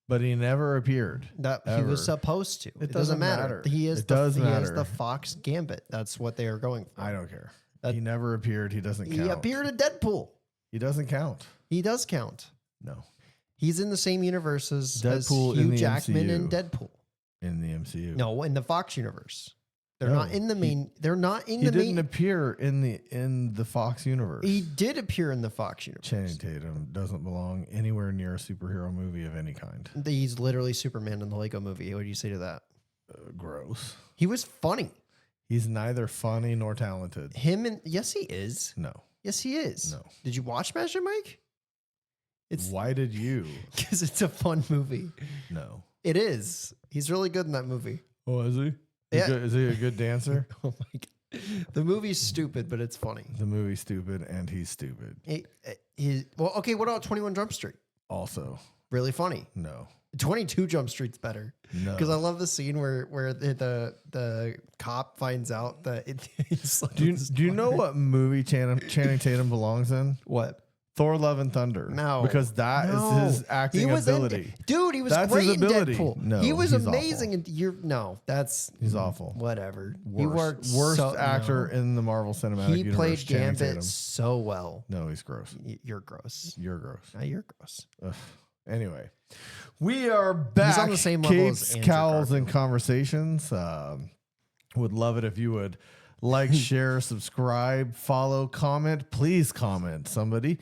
But he never appeared. That he ever. was supposed to. It doesn't doesn't matter. He is It does he is matter. the Fox Gambit. That's what they are going for. I don't care. He never appeared. He doesn't count. He appeared in Deadpool. He doesn't count. He does count. No. He's in the same universe as Deadpool Hugh in the Jackman MCU. and Deadpool. In the MCU. No, in the Fox universe. They're No, not in the main. They're not in He the main. didn't appear in the Fox universe. He did appear in the Fox universe. Channing Tatum doesn't belong anywhere near a superhero movie of any kind. He's literally Superman in the Lego movie. What do you say to that? Gross. He was funny. He's neither funny nor talented. Yes, he is. No. Yes, he is. No. Did you watch Magic Mike? Why did you? Because it's a fun movie. No. It is. He's really good in that movie. Oh, is he? Yeah. Is he a good dancer? Oh my god. The movie's stupid, but it's funny. The movie's stupid and he's stupid. Well, okay, what about 21 Jump Street? Also. Really funny. No. 22 Jump Street's better. No. Because I love the scene where the cop finds out that do you know what movie Channing Tatum belongs in? What? Thor: Love and Thunder. No. Because that is his acting ability. Dude, he was That's great his in ability. Deadpool. No, he was he's amazing. awful. He's awful. Whatever. He Worst, worked actor in the Marvel Cinematic He Universe. played Channing Tatum. Gambit so well. No, he's gross. You're gross. You're gross. You're gross. Ugh. Anyway, we are back. He's on the same level as Capes, Andrew Cowls, and Garfield. Conversations. Would love it if you would like, share, subscribe, follow, comment. Please comment, somebody.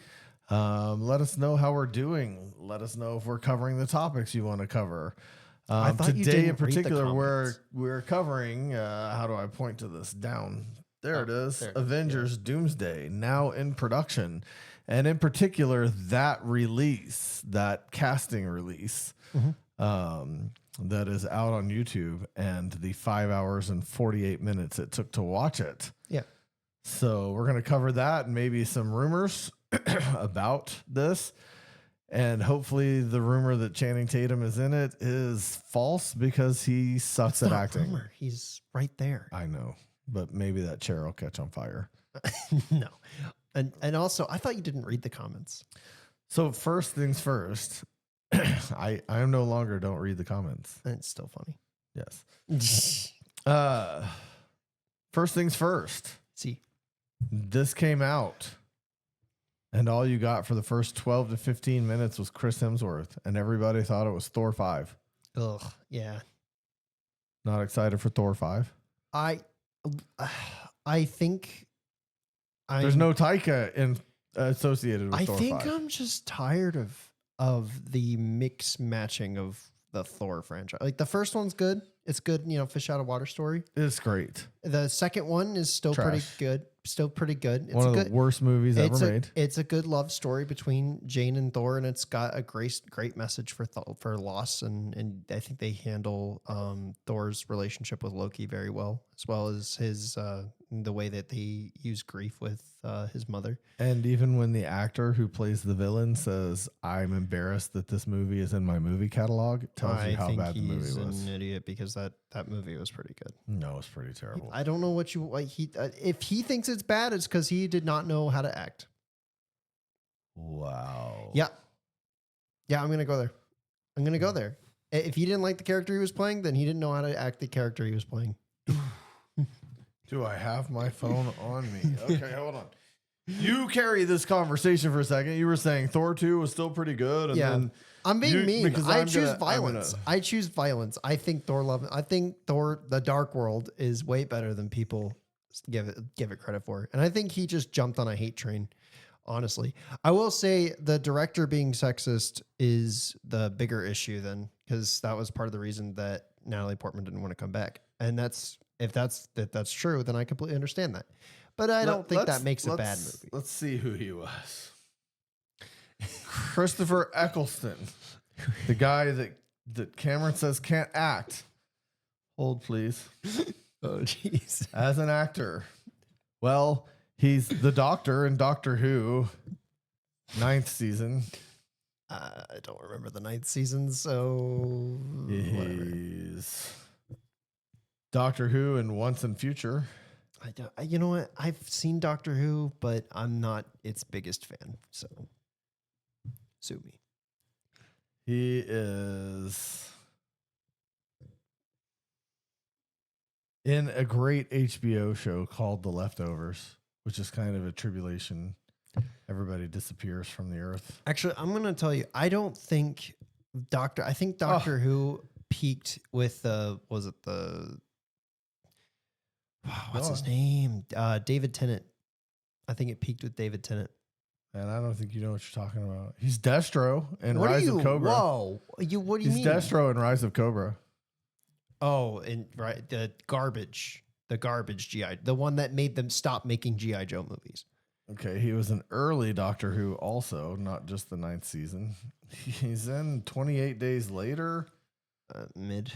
Let us know how we're doing. Let us know if we're covering the topics you want to cover. I thought you Today didn't in read the particular, comments. we're covering. How do I point to this? Down. There it is. there. Avengers Doomsday, now in production. And in particular, that release, that casting release, that is out on YouTube, and the 5 hours and 48 minutes it took to watch it. Yeah. So we're going to cover that and maybe some rumors about this. And hopefully the rumor that Channing Tatum is in it is false because he sucks at acting. Rumor. He's right there. I know, but maybe that chair will catch on fire. No. And also, I thought you didn't read the comments. So first things first, I no longer don't read the comments. And it's still funny. Yes. First things first. See, This came out, and all you got for the first 12 to 15 minutes was Chris Hemsworth, and everybody thought it was Thor 5. ugh, yeah. Not excited for Thor 5? I think There's no Taika associated with I Thor think 5. I'm just tired of the mix matching of the Thor franchise. Like the first one's good. It's good, fish out of water story. It's great. The second one is still Trash. pretty good. Still pretty good. It's One of good, the worst movies ever made. It's a good love story between Jane and Thor, and it's got a great message for loss, and I think they handle Thor's relationship with Loki very well as his the way that they use grief with his mother. And even when the actor who plays the villain says, "I'm embarrassed that this movie is in my movie catalog," it tells you how bad the movie was. He's an idiot because that movie was pretty good. No, it's pretty terrible. I don't know what you like. If he thinks it's bad, it's because he did not know how to act. Wow. Yeah, I'm gonna go there. I'm gonna go there. If he didn't like the character he was playing, then he didn't know how to act the character he was playing. Do I have my phone on me? Okay, hold on. You carry this conversation for a second. You were saying Thor 2 was still pretty good. And then I'm being mean. because I I'm choose gonna- violence. I choose violence. I think I think Thor: The Dark World is way better than people give it credit for. And I think he just jumped on a hate train. Honestly, I will say the director being sexist is the bigger issue then, because that was part of the reason that Natalie Portman didn't want to come back. And if that's true, then I completely understand that. But I don't think that makes a bad movie. Let's see who he was. Christopher Eccleston, the guy that Cameron says can't act. Hold, please. Oh, jeez. As an actor, well, he's the Doctor in Doctor Who, 9th season. I don't remember the 9th season, so whatever. He's Doctor Who in Once and Future. You know what? I've seen Doctor Who, but I'm not its biggest fan. So sue me. He is is in a great HBO show called The Leftovers, which is kind of a tribulation. Everybody disappears from the earth. Actually, I'm going to tell you, I don't think I think Doctor Who peaked with was it the, what's his name? David Tennant. I think it peaked with David Tennant. And I don't think you know what you're talking about. He's Destro in What Rise are you? of Cobra. Whoa. What do you He's mean? Destro in Rise of Cobra. Oh, and right, the garbage GI, the one that made them stop making GI Joe movies. Okay, he was an early Doctor Who also, not just the 9th season. He's in 28 Days Later. Mid.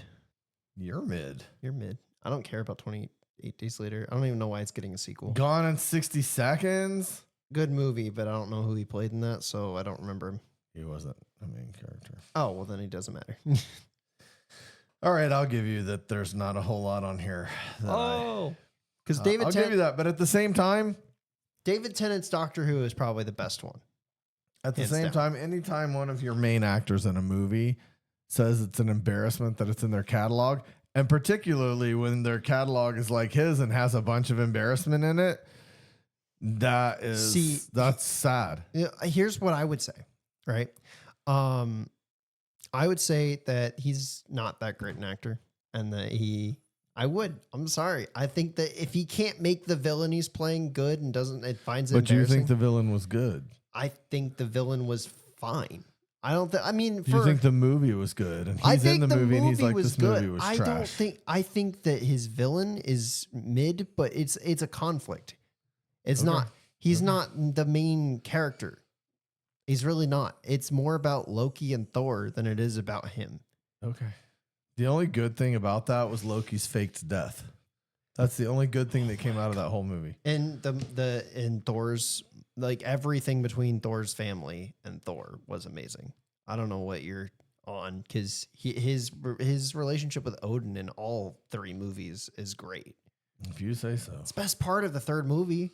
You're mid. You're mid. I don't care about 28 Days Later. I don't even know why it's getting a sequel. Gone in 60 Seconds. Good movie, but I don't know who he played in that, so I don't remember him. He wasn't a main character. Oh, well, then he doesn't matter. All right, I'll give you that there's not a whole lot on here. Because David I'll Tennant, give you that, but at the same time, David Tennant's Doctor Who is probably the best one. at the Hands same down. time, anytime one of your main actors in a movie says it's an embarrassment that it's in their catalog, and particularly when their catalog is like his and has a bunch of embarrassment in it, that's sad. Yeah, here's what I would say, right? I would say that he's not that great an actor, and that I'm sorry. I think that if he can't make the villain he's playing good and it finds it But you embarrassing, think the villain was good? I think the villain was fine. I don't think. I mean, You think the movie was good, and I he's think in the movie, and he's like, was "This good. movie was I trash." don't think. I think that his villain is mid, but it's a conflict. It's Okay. not. He's not the main character. He's really not. It's more about Loki and Thor than it is about him. Okay. The only good thing about that was Loki's faked death. That's the only good thing that came out of that whole movie. And in Thor's, like, everything between Thor's family and Thor was amazing. I don't know what you're on, because his relationship with Odin in all 3 movies is great. If you say so. It's the best part of the 3rd movie.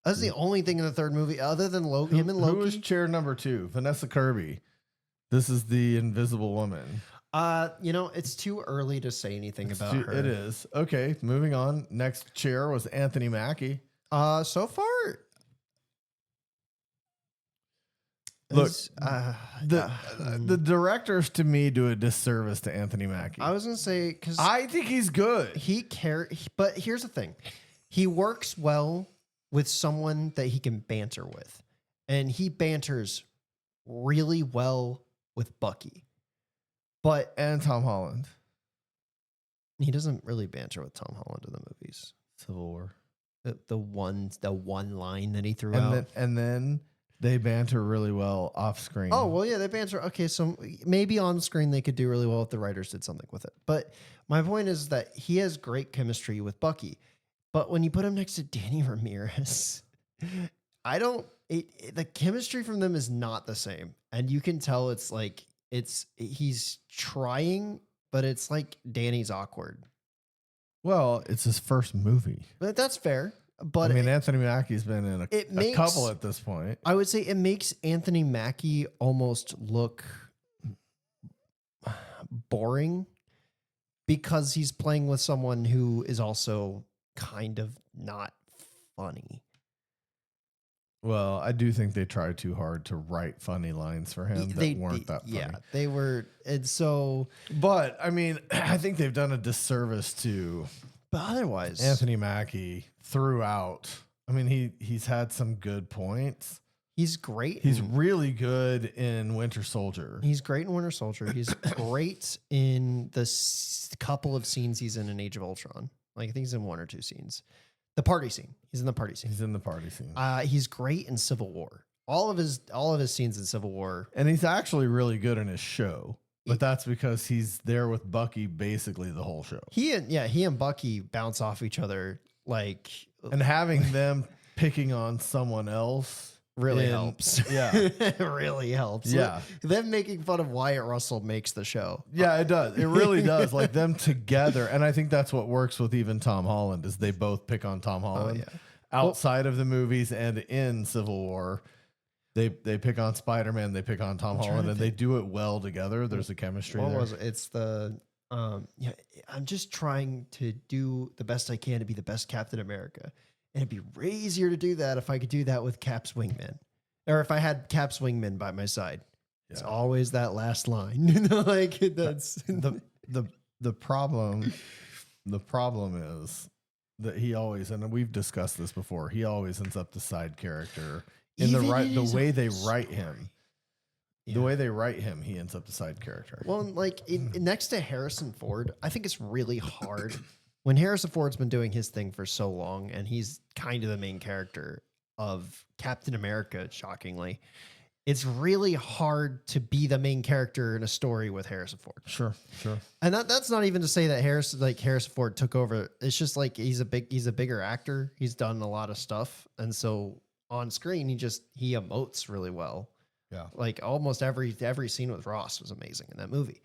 That's the only thing in the 3rd movie other than Loki. Him and Loki. Who is chair number 2? Vanessa Kirby. This is the Invisible Woman. It's too early to say anything about her. It is. Okay, moving on. Next chair was Anthony Mackie. So far, Look, the directors to me do a disservice to Anthony Mackie. I was gonna say, because I think he's good. But here's the thing: he works well with someone that he can banter with, and he banters really well with Bucky. And Tom Holland. He doesn't really banter with Tom Holland in the movies. Civil War. The one line that he threw out. And then they banter really well off screen. Oh, well, yeah, they banter. Okay, so maybe on screen they could do really well if the writers did something with it. But my point is that he has great chemistry with Bucky. But when you put him next to Danny Ramirez, the chemistry from them is not the same. And you can tell he's trying, but it's like Danny's awkward. Well, it's his first movie. But that's fair. But I mean, Anthony Mackie's been in a couple at this point. I would say it makes Anthony Mackie almost look boring because he's playing with someone who is also kind of not funny. Well, I do think they tried too hard to write funny lines for him that weren't that funny. Yeah, they were. And so, but I mean, I think they've done a disservice to but otherwise, Anthony Mackie throughout. I mean, he's had some good points. He's great. He's really good in Winter Soldier. He's great in Winter Soldier. He's great in the couple of scenes he's in Age of Ultron. Like, I think he's in 1 or 2 scenes. The party scene. He's in the party scene. He's in the party scene. He's great in Civil War. All of his scenes in Civil War. And he's actually really good in his show. But that's because he's there with Bucky basically the whole show. He and Bucky bounce off each other like, and having them picking on someone else really helps. Yeah. It really helps. Yeah. Them making fun of Wyatt Russell makes the show. Yeah, it does. It really does. Like them together. And I think that's what works with even Tom Holland is they both pick on Tom Holland outside of the movies and in Civil War. They pick on Spider-Man, they pick on Tom Holland, and they do it well together. There's a chemistry What there. was it? It's the yeah. I'm just trying to do the best I can to be the best Captain America, and it'd be way easier to do that if I could do that with Cap's wingman, or if I had Cap's wingman by my side. It's always that last line. Like that's the problem. The problem is that he always, and we've discussed this before, he always ends up the side character in the way they write him. The way they write him, he ends up the side character. Well, like next to Harrison Ford, I think it's really hard when Harrison Ford's been doing his thing for so long, and he's kind of the main character of Captain America. Shockingly, it's really hard to be the main character in a story with Harrison Ford. Sure. And that's not even to say that Harrison Ford took over. It's just like he's a bigger actor. He's done a lot of stuff, and so on screen he emotes really well. Yeah. Like almost every scene with Ross was amazing in that movie.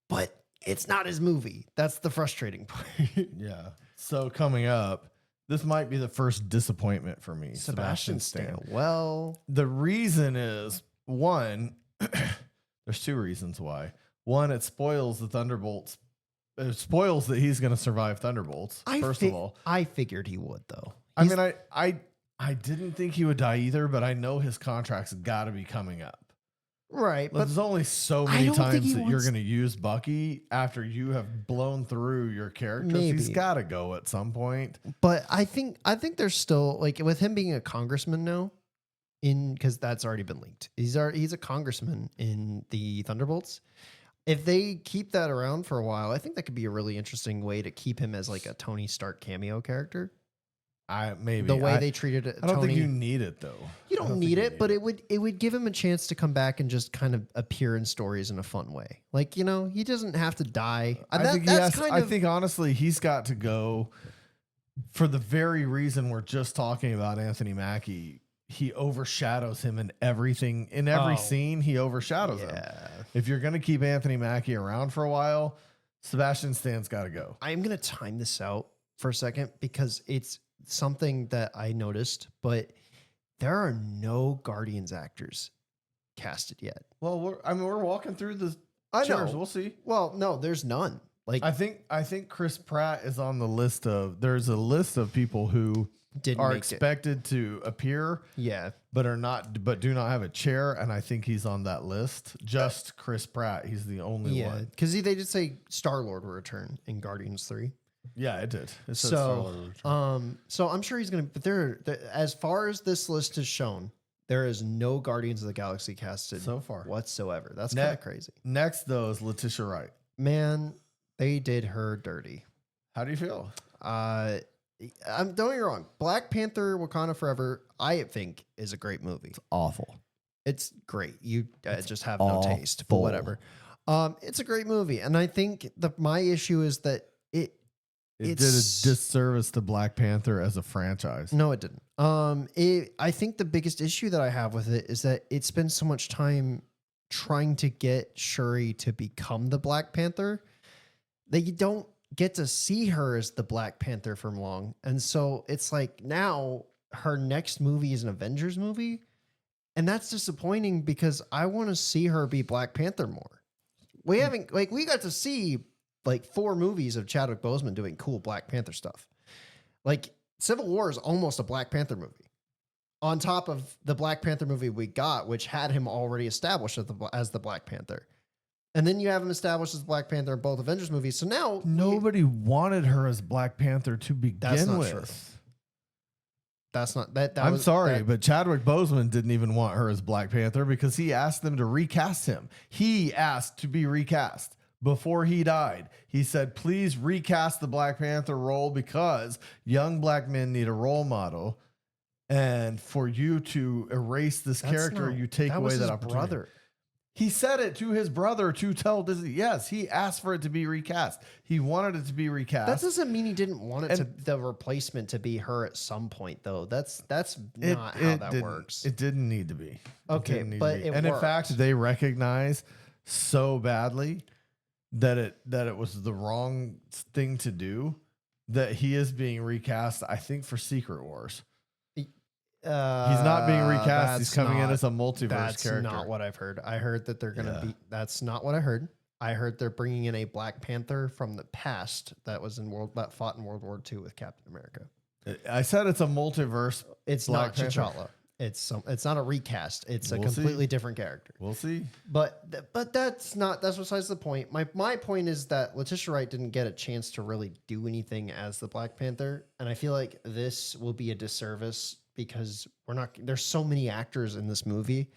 But it's not his movie. That's the frustrating part. Yeah. So coming up, this might be the first disappointment for me. Sebastian Stan. Well, the reason is one, there's two reasons why. One, it spoils the Thunderbolts. It spoils that he's going to survive Thunderbolts. First of all, I figured he would though. I didn't think he would die either, but I know his contract's got to be coming up. Right. But there's only so many times that you're going to use Bucky after you have blown through your characters. Maybe. He's got to go at some point. But I think there's still, like, with him being a congressman now, because that's already been leaked. He's a congressman in the Thunderbolts. If they keep that around for a while, I think that could be a really interesting way to keep him as like a Tony Stark cameo character. Maybe the way they treated it. I don't think you need it though. You don't need it, but it would give him a chance to come back and just kind of appear in stories in a fun way. Like, he doesn't have to die. I think honestly, he's got to go for the very reason we're just talking about Anthony Mackie. He overshadows him in everything. In every scene, he overshadows him. If you're going to keep Anthony Mackie around for a while, Sebastian Stan's got to go. I'm going to time this out for a second because it's something that I noticed, but there are no Guardians actors casted yet. Well, we're walking through the chairs. We'll see. Well, no, there's none. Like I think Chris Pratt is on the list of. There's a list of people who are expected to appear. Yeah, but do not have a chair, and I think he's on that list. Just Chris Pratt. He's the only one. Because they did say Star-Lord will return in Guardians 3. Yeah, it did. So I'm sure he's going to, but there, as far as this list is shown, there is no Guardians of the Galaxy casted so far whatsoever. That's kind of crazy. Next, though, is Letitia Wright. Man, they did her dirty. How do you feel? Don't get me wrong. Black Panther Wakanda Forever, I think, is a great movie. It's awful. It's great. You just have no taste, but whatever. It's a great movie. And I think my issue is that it did a disservice to Black Panther as a franchise. No, it didn't. I think the biggest issue that I have with it is that it spends so much time trying to get Shuri to become the Black Panther that you don't get to see her as the Black Panther for long. And so it's like now her next movie is an Avengers movie. And that's disappointing because I want to see her be Black Panther more. We got to see 4 movies of Chadwick Boseman doing cool Black Panther stuff. Like Civil War is almost a Black Panther movie on top of the Black Panther movie we got, which had him already established as the Black Panther. And then you have him established as Black Panther in both Avengers movies. So now nobody wanted her as Black Panther to begin with. True. That's not that. I'm sorry, but Chadwick Boseman didn't even want her as Black Panther because he asked them to recast him. He asked to be recast. Before he died, he said, please recast the Black Panther role because young black men need a role model. And for you to erase this character, you take away that opportunity. Brother. He said it to his brother to tell Disney. Yes, he asked for it to be recast. He wanted it to be recast. That doesn't mean he didn't want it the replacement to be her at some point, though. That's not how that works. It didn't need to be. Okay, but it worked. In fact, they recognize so badly that it was the wrong thing to do that he is being recast, I think, for Secret Wars. He's not being recast. He's coming in as a multiverse That's character. not what I've heard. I heard that they're going to Yeah. be. That's not what I heard. I heard they're bringing in a Black Panther from the past that was that fought in World War II with Captain America. I said it's a multiverse. It's Black not Panther. T'Challa. It's not a recast. It's a We'll see. completely different character. We'll see. But that's besides the point. My point is that Letitia Wright didn't get a chance to really do anything as the Black Panther, and I feel like this will be a disservice because there's so many actors in this movie.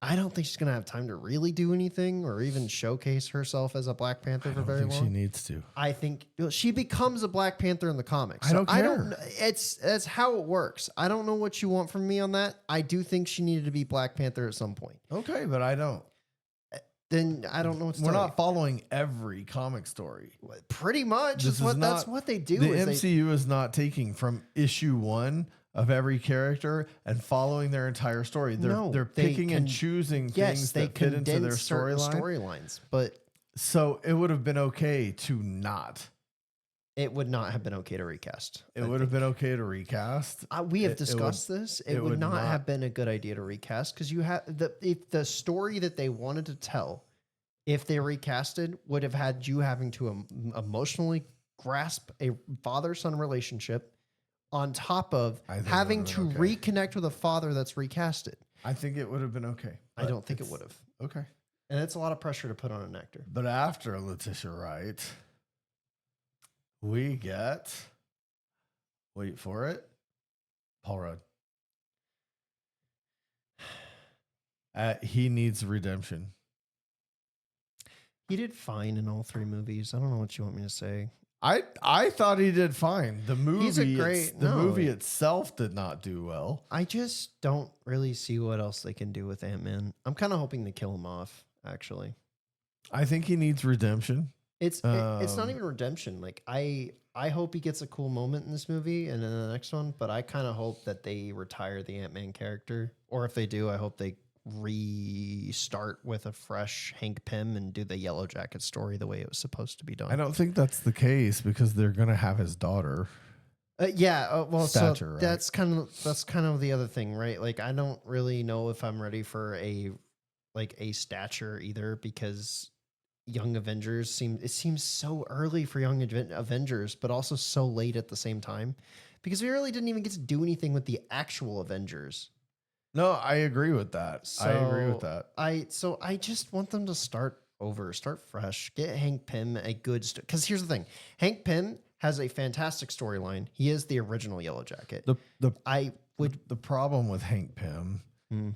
I don't think she's gonna have time to really do anything or even showcase herself as a Black Panther for very long. She needs to. I think she becomes a Black Panther in the comics. I don't care. That's how it works. I don't know what you want from me on that. I do think she needed to be Black Panther at some point. Okay, but I don't. Then I don't know what to We're tell not following every comic story. you. Pretty much. This That's what they do. The is MCU is not taking from issue 1 of every character and following their entire story. They're picking and choosing things that fit into their storylines. But so it would have been okay to not. it would not have been okay to recast. It would have been okay to recast. We have discussed this. It would not have been a good idea to recast because if the story that they wanted to tell, if they recasted, would have had you having to emotionally grasp a father-son relationship on top of having to reconnect with a father that's recasted. I think it would have been okay. I don't think it would have. Okay. And it's a lot of pressure to put on an actor. But after Letitia Wright, we get, wait for it, Paul Rudd. He needs redemption. He did fine in all 3 movies. I don't know what you want me to say. I thought he did fine. The movie, movie itself did not do well. I just don't really see what else they can do with Ant-Man. I'm kind of hoping to kill him off, actually. I think he needs redemption. It's not even redemption. Like I hope he gets a cool moment in this movie and in the next one, but I kind of hope that they retire the Ant-Man character. Or if they do, I hope they restart with a fresh Hank Pym and do the Yellow Jacket story the way it was supposed to be done. I don't think that's the case because they're going to have his daughter. Well, Stature, so right? that's kind of the other thing, right? Like I don't really know if I'm ready for a stature either because Young Avengers seems so early for Young Avengers, but also so late at the same time because we really didn't even get to do anything with the actual Avengers. No, I agree with that. I agree with that. I just want them to start over, start fresh, get Hank Pym a good because here's the thing. Hank Pym has a fantastic storyline. He is the original Yellow Jacket. The problem with Hank Pym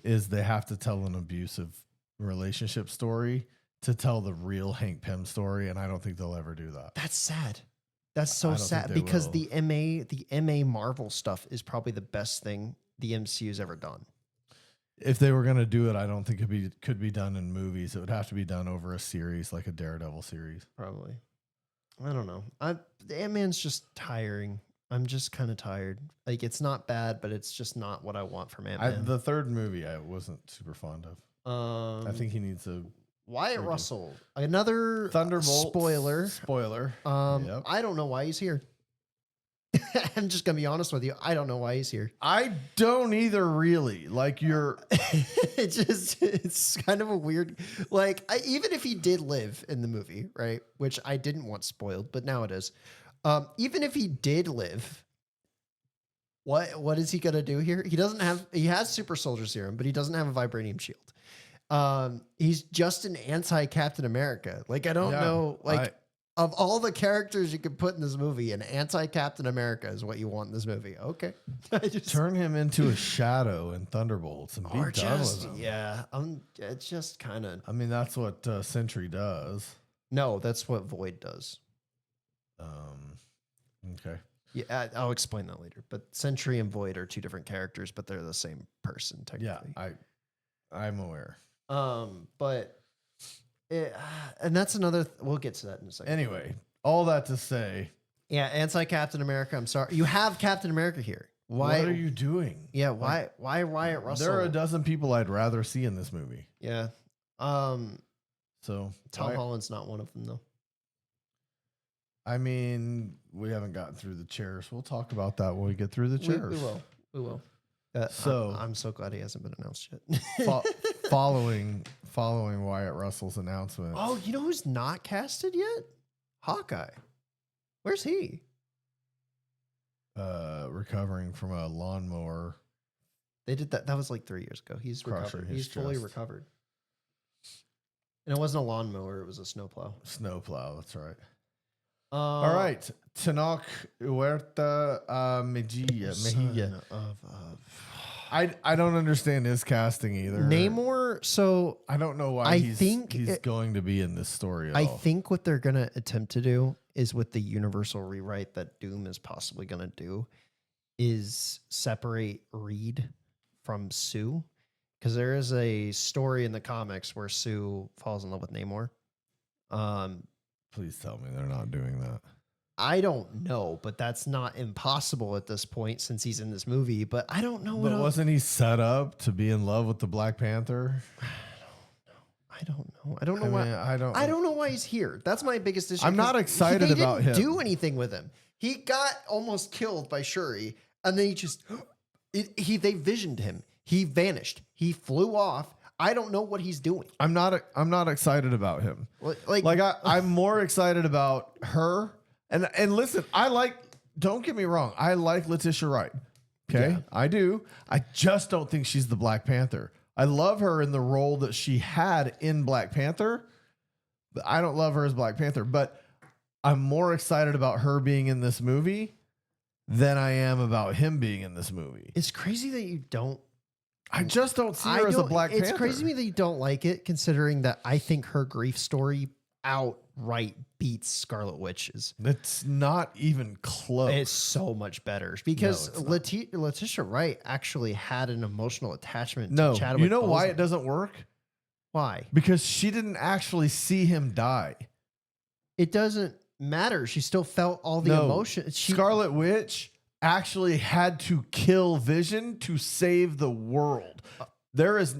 is they have to tell an abusive relationship story to tell the real Hank Pym story, and I don't think they'll ever do that. That's sad. That's so sad because the MA Marvel stuff is probably the best thing the MCU's ever done. If they were going to do it, I don't think it could be done in movies. It would have to be done over a series, like a Daredevil series. Probably. I don't know. The Ant-Man's just tiring. I'm just kind of tired. Like, it's not bad, but it's just not what I want from Ant-Man. The third movie I wasn't super fond of. I think he needs a... Wyatt Russell. Another Thunderbolt. Spoiler. Yep. I don't know why he's here. I'm just gonna be honest with you. I don't know why he's here. I don't either, really. Like it's kind of a weird. Like even if he did live in the movie, right? Which I didn't want spoiled, but now it is. Even if he did live, what is he gonna do here? He has super soldier serum, but he doesn't have a vibranium shield. He's just an anti-Captain America. Like I don't know. Of all the characters you could put in this movie, an anti-Captain America is what you want in this movie. Okay. Turn him into a shadow in Thunderbolts and be done with him. Yeah. It's just kind of... I mean, that's what Sentry does. No, that's what Void does. Okay. Yeah, I'll explain that later. But Sentry and Void are 2 different characters, but they're the same person, technically. Yeah, I'm aware. But... and that's another... we'll get to that in a second. Anyway, all that to say... Yeah, anti-Captain America. I'm sorry. You have Captain America here. Why? What are you doing? Yeah, why Wyatt Russell? There are a dozen people I'd rather see in this movie. Yeah. So Tom Holland's not one of them, though. I mean, we haven't gotten through the chairs. We'll talk about that when we get through the chairs. We will. So I'm so glad he hasn't been announced yet. following Wyatt Russell's announcement. Oh, you know who's not casted yet? Hawkeye. Where's he? Recovering from a lawnmower. They did that. That was like 3 years ago. He's Crushing recovered. his He's fully chest. recovered. And it wasn't a lawnmower. It was a snowplow. Snowplow, that's right. All right. Tenoch Huerta Mejia. Son of I don't understand his casting either. Namor. So I don't know why I he's think going to be in this story at I all. think what they're going to attempt to do is with the universal rewrite that Doom is possibly going to do is separate Reed from Sue. Because there is a story in the comics where Sue falls in love with Namor. Please tell me they're not doing that. I don't know, but that's not impossible at this point since he's in this movie. But I don't know. But wasn't he set up to be in love with the Black Panther? I don't know. I don't know why. Mean, I don't know why he's here. That's my biggest issue. I'm not excited about him. They didn't do anything with him. He got almost killed by Shuri, and then he just they visioned him. He vanished. He flew off. I don't know what he's doing. I'm not excited about him. Like I'm more excited about her. And listen, don't get me wrong, I like Letitia Wright. Okay? Yeah. I do. I just don't think she's the Black Panther. I love her in the role that she had in Black Panther, but I don't love her as Black Panther. But I'm more excited about her being in this movie than I am about him being in this movie. it's crazy that you don't. I just don't see her as a Black Panther. It's crazy to me that you don't like it, considering that I think her grief story outright beats Scarlet Witch's. It's not even close. It's so much better because No, it's Letitia Wright actually had an emotional attachment No, to Chadwick you know why Boseman. it doesn't work? Why? Because she didn't actually see him die. It doesn't matter. She still felt all the emotion. Scarlet Witch actually had to kill Vision to save the world. There is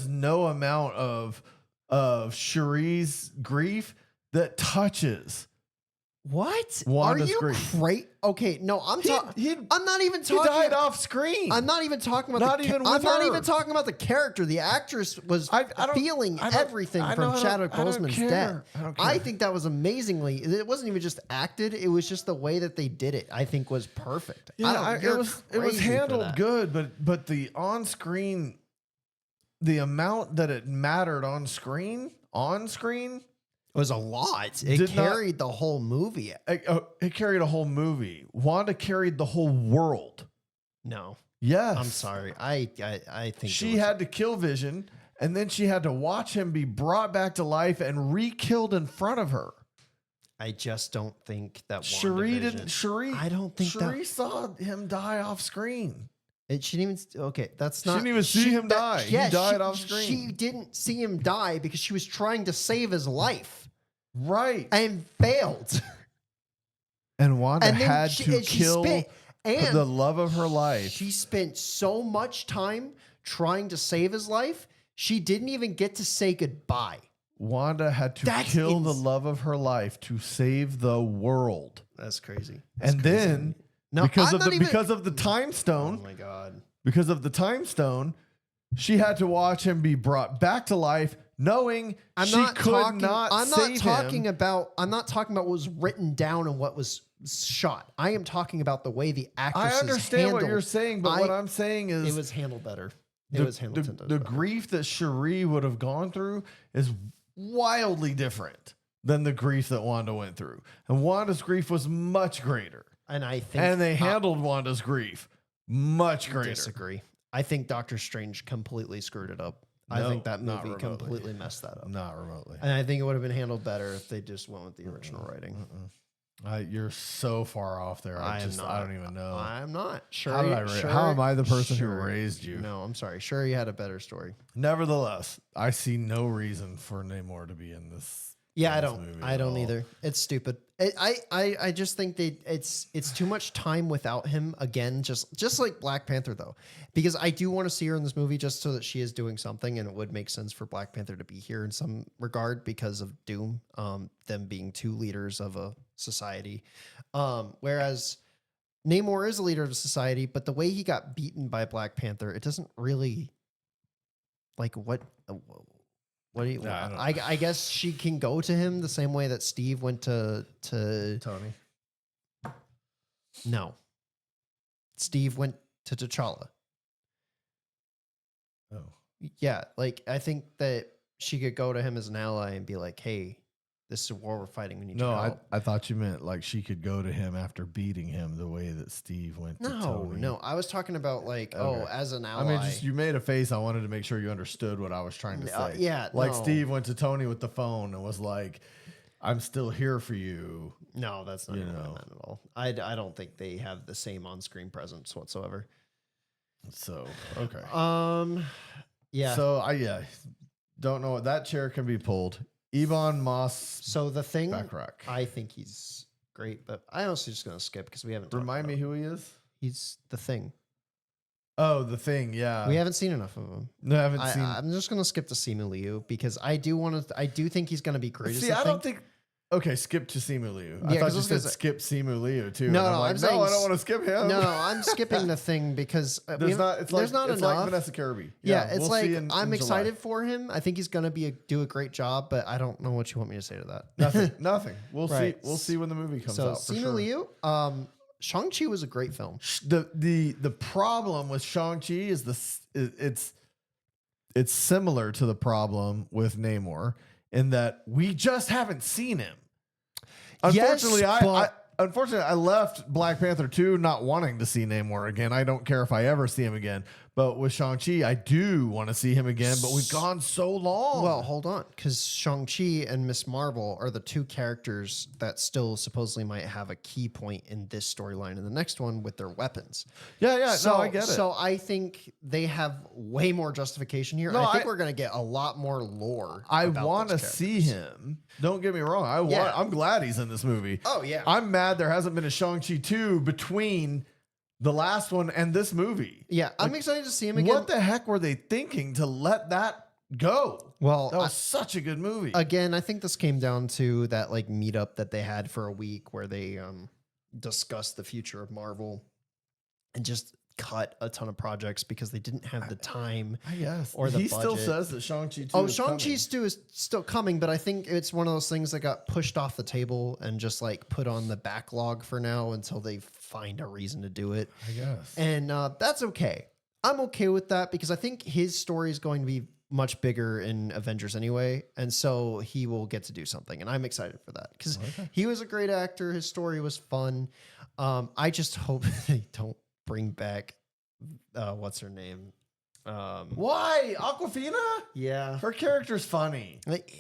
no amount of Shuri's grief that touches. What? Wanda's Are you grief. crazy? Okay, no, I'm not even He talking. died off screen. I'm not even talking about I'm not even talking about the character. The actress was feeling everything from Chadwick Boseman's death. I think that was amazingly. It wasn't even just acted. It was just the way that they did it. I think was perfect. Yeah, it was crazy for handled that. good, but the on screen, the amount that it mattered on screen. It was a lot. It Did not- carried the whole movie. It carried a whole movie. Wanda carried the whole world. No, Yes. I'm sorry. I think She had to kill Vision, and then she had to watch him be brought back to life and re-killed in front of her. I just don't think that Shuri WandaVision- I don't think Shuri saw him die off screen. She didn't even. Okay, that's not. She didn't even see him die. He died off screen. She didn't see him die because she was trying to save his life Right. and failed. And Wanda And then had she- to and she kill spent- and the love of her life. She spent so much time trying to save his life. She didn't even get to say goodbye. Wanda had to That's kill the love of her life to save the world. That's crazy. And then No, because I'm of not even- because of the time Oh stone, my god. because of the time stone, she had to watch him be brought back to life, knowing I'm she not could talking, not I'm save not talking him. about. I'm not talking about what was written down and what was shot. I am talking about the way the actresses I understand what handled- you're saying, but what I'm saying is It was handled better. It was handled 10 times the better. grief that Shuri would have gone through is wildly different than the grief that Wanda went through. And Wanda's grief was much greater. And I think And they handled Wanda's grief much greater. disagree. I think Doctor Strange completely screwed it up. I No, think that not movie remotely. completely messed that up. Not remotely. And I think it would have been handled better if they just went with the original writing. You're so far off there. I don't even know. I'm not sure. How am I the person who raised you? No, I'm sorry. Sure, you had a better story. Nevertheless, I see no reason for Namor to be in this. Yeah, I this don't. movie I at don't all. either. It's stupid. I just think it's too much time without him again. Just like Black Panther though, because I do want to see her in this movie just so that she is doing something, and it would make sense for Black Panther to be here in some regard because of Doom, them being two leaders of a society. Whereas Namor is a leader of society, but the way he got beaten by Black Panther, it doesn't really like what do you Yeah, I guess she can go to him the same way that Steve went to Tony. no. Steve went to T'Challa. Oh. Yeah, like I think that she could go to him as an ally and be like, "Hey, this is a war we're fighting. We need No, your help." I thought you meant like she could go to him after beating him the way that Steve went to Tony. No, I was talking about like, Okay. as an ally. I mean, just you made a face. I wanted to make sure you understood what I was trying to say. Yeah, like no. Steve went to Tony with the phone and was like, "I'm still here for you." No, that's not You what I know. meant at all. I don't think they have the same on-screen presence whatsoever. So okay. Yeah. So I don't know what that chair can be pulled. Ebon Moss So the Thing, Backrack. I think he's great, but I honestly just gonna skip because we haven't. Remind me who he is. He's the Thing. Oh, the Thing. Yeah, We haven't seen enough of him. No, I haven't seen. I'm just gonna skip to Simu Liu because I do think he's gonna be great. as See, the I Thing. don't think. Okay, skip to Simu Liu. I Yeah, thought 'cause I you was said gonna say- skip Simu Liu too. No, And no, like, I'm saying no, I don't want to skip him. No, I'm skipping the Thing because There's not. It's like there's not it's enough. like Vanessa Kirby. Yeah, it's we'll like see in I'm July. excited for him. I think he's gonna do a great job, but I don't know what you want me to say to that. Nothing. Nothing. We'll Right. see. We'll see when the movie comes So out. For Simu sure. Liu, Shang-Chi was a great film. The problem with Shang-Chi is it's similar to the problem with Namor in that we just haven't seen him. Unfortunately, unfortunately, I left Black Panther 2 not wanting to see Namor again. I don't care if I ever see him again. But with Shang-Chi, I do want to see him again, but we've gone so long. Well, hold on, because Shang-Chi and Miss Marvel are the two characters that still supposedly might have a key point in this storyline and the next one with their weapons. yeah, So, no, I get it. So I think they have way more justification here. No, I think we're going to get a lot more lore. I about want to those see characters. him. Don't get me wrong. Yeah. I'm glad he's in this movie. Oh, yeah. I'm mad there hasn't been a Shang-Chi 2 between the last one and this movie. Yeah, I'm excited to see him again. What the heck were they thinking to let that go? Well, That was such a good movie. again, I think this came down to that like meetup that they had for a week where they discussed the future of Marvel and just cut a ton of projects because they didn't have the time. I guess. Or the he still budget. says that Shang-Chi 2 Oh, is coming. Shang-Chi's 2 is still coming, but I think it's one of those things that got pushed off the table and just like put on the backlog for now until they find a reason to do it. I guess. And that's okay. I'm okay with that because I think his story is going to be much bigger in Avengers anyway. And so he will get to do something. And I'm excited for that because he was a great actor. His story was fun. I just hope they don't bring back, what's her name? Why? Aquafina? Yeah. Her character's funny. Like,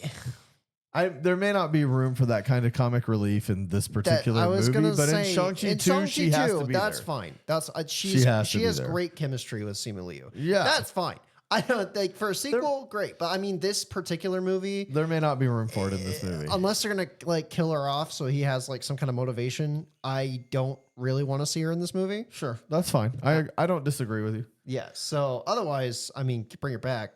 There may not be room for that kind of comic relief in this particular I was movie, gonna but say, in Shang-Chi in 2, Shang-Chi she has to be that's there. fine. That's She has to she be has there. great chemistry with Simu Liu. Yeah. That's fine. I don't think for a sequel, great. But I mean, this particular movie, There may not be room for it in this movie. unless they're gonna like kill her off, so he has like some kind of motivation. I don't really want to see her in this movie. Sure, that's fine. I don't disagree with you. Yeah. So otherwise, I mean, bring her back,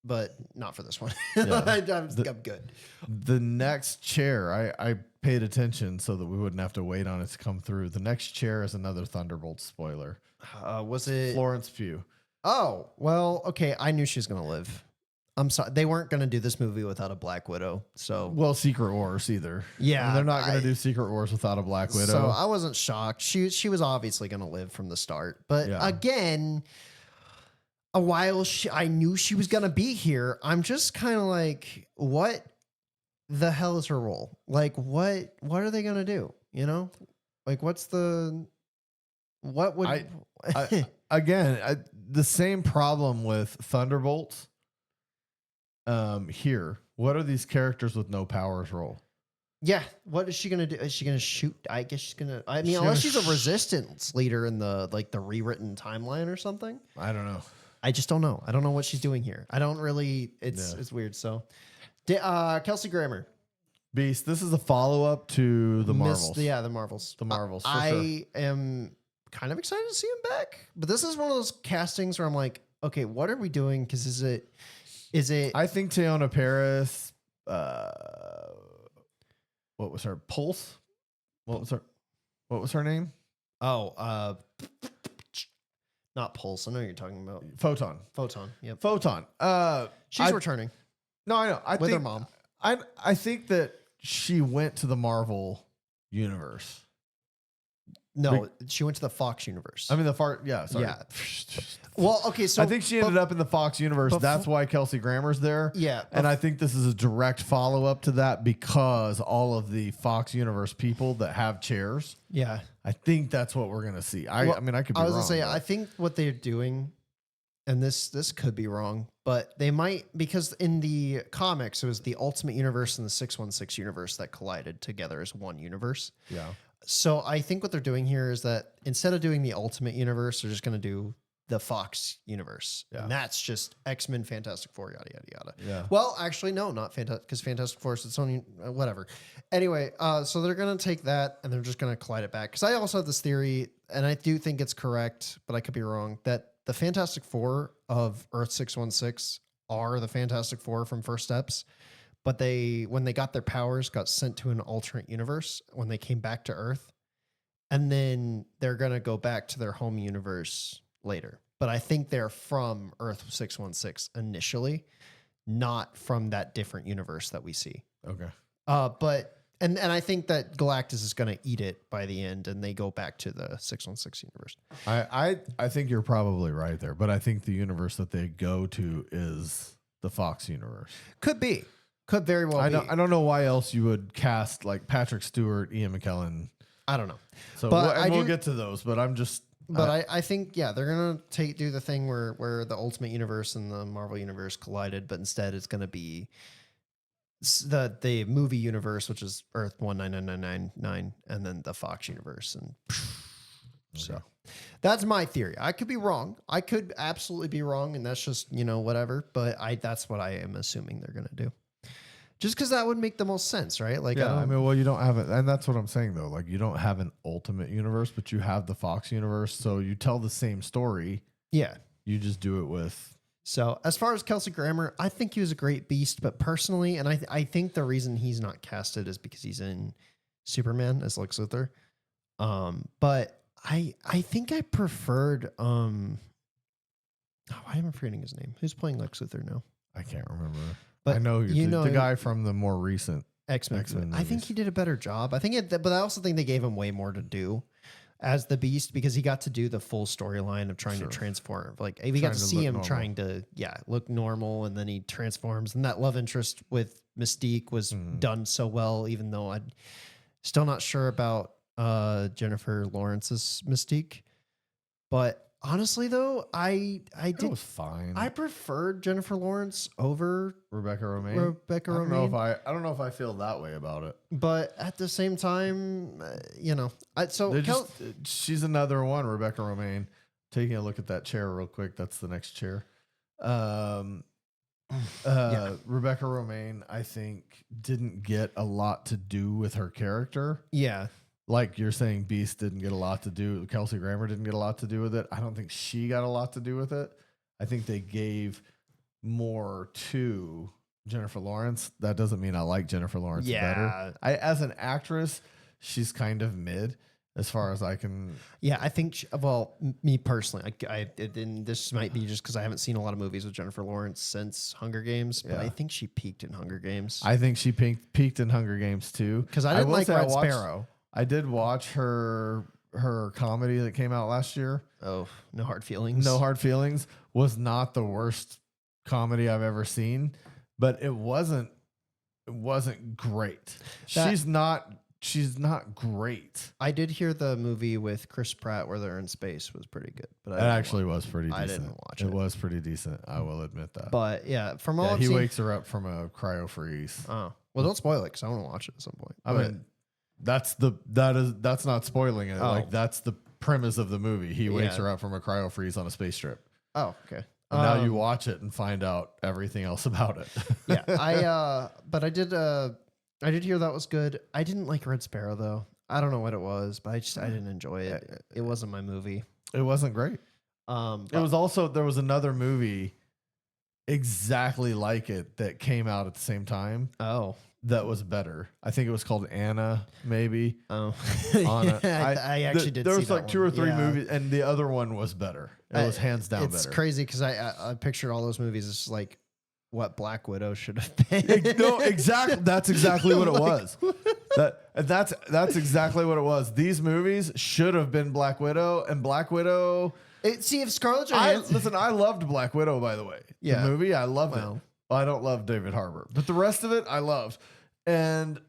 but not for this one. Yeah. I'm good. The next chair, I paid attention so that we wouldn't have to wait on it to come through. The next chair is another Thunderbolt spoiler. Was it? Florence Pugh. Oh, well, okay. I knew she was going to live. I'm sorry. They weren't going to do this movie without a Black Widow. So, Well, Secret Wars either. Yeah, And they're not going I- to do Secret Wars without a Black Widow. so I wasn't shocked. She was obviously going to live from the start. But Yeah. again, a while I knew she was going to be here. I'm just kind of like, what the hell is her role? Like, what are they going to do? You know, like, what would The same problem with Thunderbolts. Here, what are these characters with no powers role? Yeah, what is she gonna do? Is she gonna shoot? I guess she's gonna. I mean, She's unless gonna she's a resistance leader in the the rewritten timeline or something. I don't know. I just don't know. I don't know what she's doing here. I don't really. It's Yeah. it's weird. So, Kelsey Grammer, Beast. This is a follow up to the Marvels. Yeah, the Marvels. The Marvels. For I sure. am kind of excited to see him back, but this is one of those castings where I'm like, okay, what are we doing? Because is it? I think Teyonah Paris. What was her Pulse? What was her name? Oh, not Pulse. I know what you're talking about. Photon. Photon. Yep. Photon. She's returning No, I know. with her mom. I think that she went to the Marvel universe. No, she went to the Fox universe. I mean the fart. Yeah. Sorry. Yeah. Well, okay. So I think she ended up in the Fox universe. That's why Kelsey Grammer's there. Yeah. And I think this is a direct follow up to that because all of the Fox universe people that have chairs. Yeah. I think that's what we're gonna see. I mean, I could be I was wrong. gonna say, I think what they're doing, and this could be wrong, but they might, because in the comics it was the Ultimate Universe and the 616 universe that collided together as one universe. Yeah. So I think what they're doing here is that instead of doing the Ultimate Universe, they're just gonna do the Fox universe. Yeah. And that's just X-Men, Fantastic Four, yada yada yada. Yeah. Well, actually, no, not Fantastic, because Fantastic Four is its own whatever. Anyway, so they're gonna take that and they're just gonna collide it back. Because I also have this theory, and I do think it's correct, but I could be wrong, that the Fantastic Four of Earth 616 are the Fantastic Four from First Steps. But they, when they got their powers, got sent to an alternate universe when they came back to Earth. And then they're going to go back to their home universe later. But I think they're from Earth 616 initially, not from that different universe that we see. Okay. And I think that Galactus is going to eat it by the end and they go back to the 616 universe. I think you're probably right there, but I think the universe that they go to is the Fox universe. Could be. Could very well be. I don't know why else you would cast like Patrick Stewart, Ian McKellen. I don't know. So But we'll get to those, but I'm just. But I think, yeah, they're going to do the thing where the Ultimate Universe and the Marvel Universe collided, but instead it's going to be the movie universe, which is Earth 199999, and then the Fox Universe. And so that's my theory. I could be wrong. I could absolutely be wrong, and that's just, whatever. But that's what I am assuming they're going to do. Just because that would make the most sense, right? Like, yeah, well, you don't have it, and that's what I'm saying though. Like, you don't have an ultimate universe, but you have the Fox universe, so you tell the same story. Yeah, you just do it with. So as far as Kelsey Grammer, I think he was a great beast, but personally, and I think the reason he's not casted is because he's in Superman as Lex Luthor. But I think I preferred. Why am I forgetting his name? Who's playing Lex Luthor now? I can't remember. But I know the guy from the more recent X-Men. I think he did a better job. I think but I also think they gave him way more to do as the Beast because he got to do the full storyline of trying to transform. Like we got to see him trying to look normal, and then he transforms. And that love interest with Mystique was done so well, even though I'm still not sure about Jennifer Lawrence's Mystique. But honestly, though, I did. It was fine. I preferred Jennifer Lawrence over Rebecca Romaine. I don't know if I feel that way about it. But at the same time, she's another one, Rebecca Romaine. Taking a look at that chair real quick. That's the next chair. Rebecca Romaine, I think, didn't get a lot to do with her character. Yeah. Like you're saying, Beast didn't get a lot to do. Kelsey Grammer didn't get a lot to do with it. I don't think she got a lot to do with it. I think they gave more to Jennifer Lawrence. That doesn't mean I like Jennifer Lawrence better. As an actress, she's kind of mid as far as I can. Yeah, I think. Me personally, and this might be just because I haven't seen a lot of movies with Jennifer Lawrence since Hunger Games, but I think she peaked in Hunger Games. I think she peaked in Hunger Games too. Because I didn't like Red Sparrow. I did watch her comedy that came out last year. Oh, No Hard Feelings. No Hard Feelings was not the worst comedy I've ever seen, but it wasn't great. She's not great. I did hear the movie with Chris Pratt where they're in space was pretty good, but it actually was pretty decent. I didn't watch it. It was pretty decent. I will admit that. But yeah, from all he wakes her up from a cryo freeze. Oh, well, don't spoil it because I want to watch it at some point. I mean, that's not spoiling it. Like that's the premise of the movie. He wakes her up from a cryo freeze on a space trip. Oh, okay. And now you watch it and find out everything else about it. Yeah, but I did hear that was good. I didn't like Red Sparrow though. I don't know what it was, but I didn't enjoy it. It wasn't my movie. It wasn't great. It was also, there was another movie exactly like it that came out at the same time. Oh. That was better. I think it was called Anna, maybe. Oh. Anna. Yeah, I actually did There see was that like two or one. three Yeah. movies, and the other one was better. It was hands down It's better. crazy because I pictured all those movies as like what Black Widow should have been. No, exactly. That's exactly what it Like, was. That's exactly what it was. These movies should have been Black Widow, and Black Widow. See if Scarlett Johansson. Listen, I loved Black Widow, by the way. Yeah. The movie, I love Wow. it. I don't love David Harbour, but the rest of it, I loved. And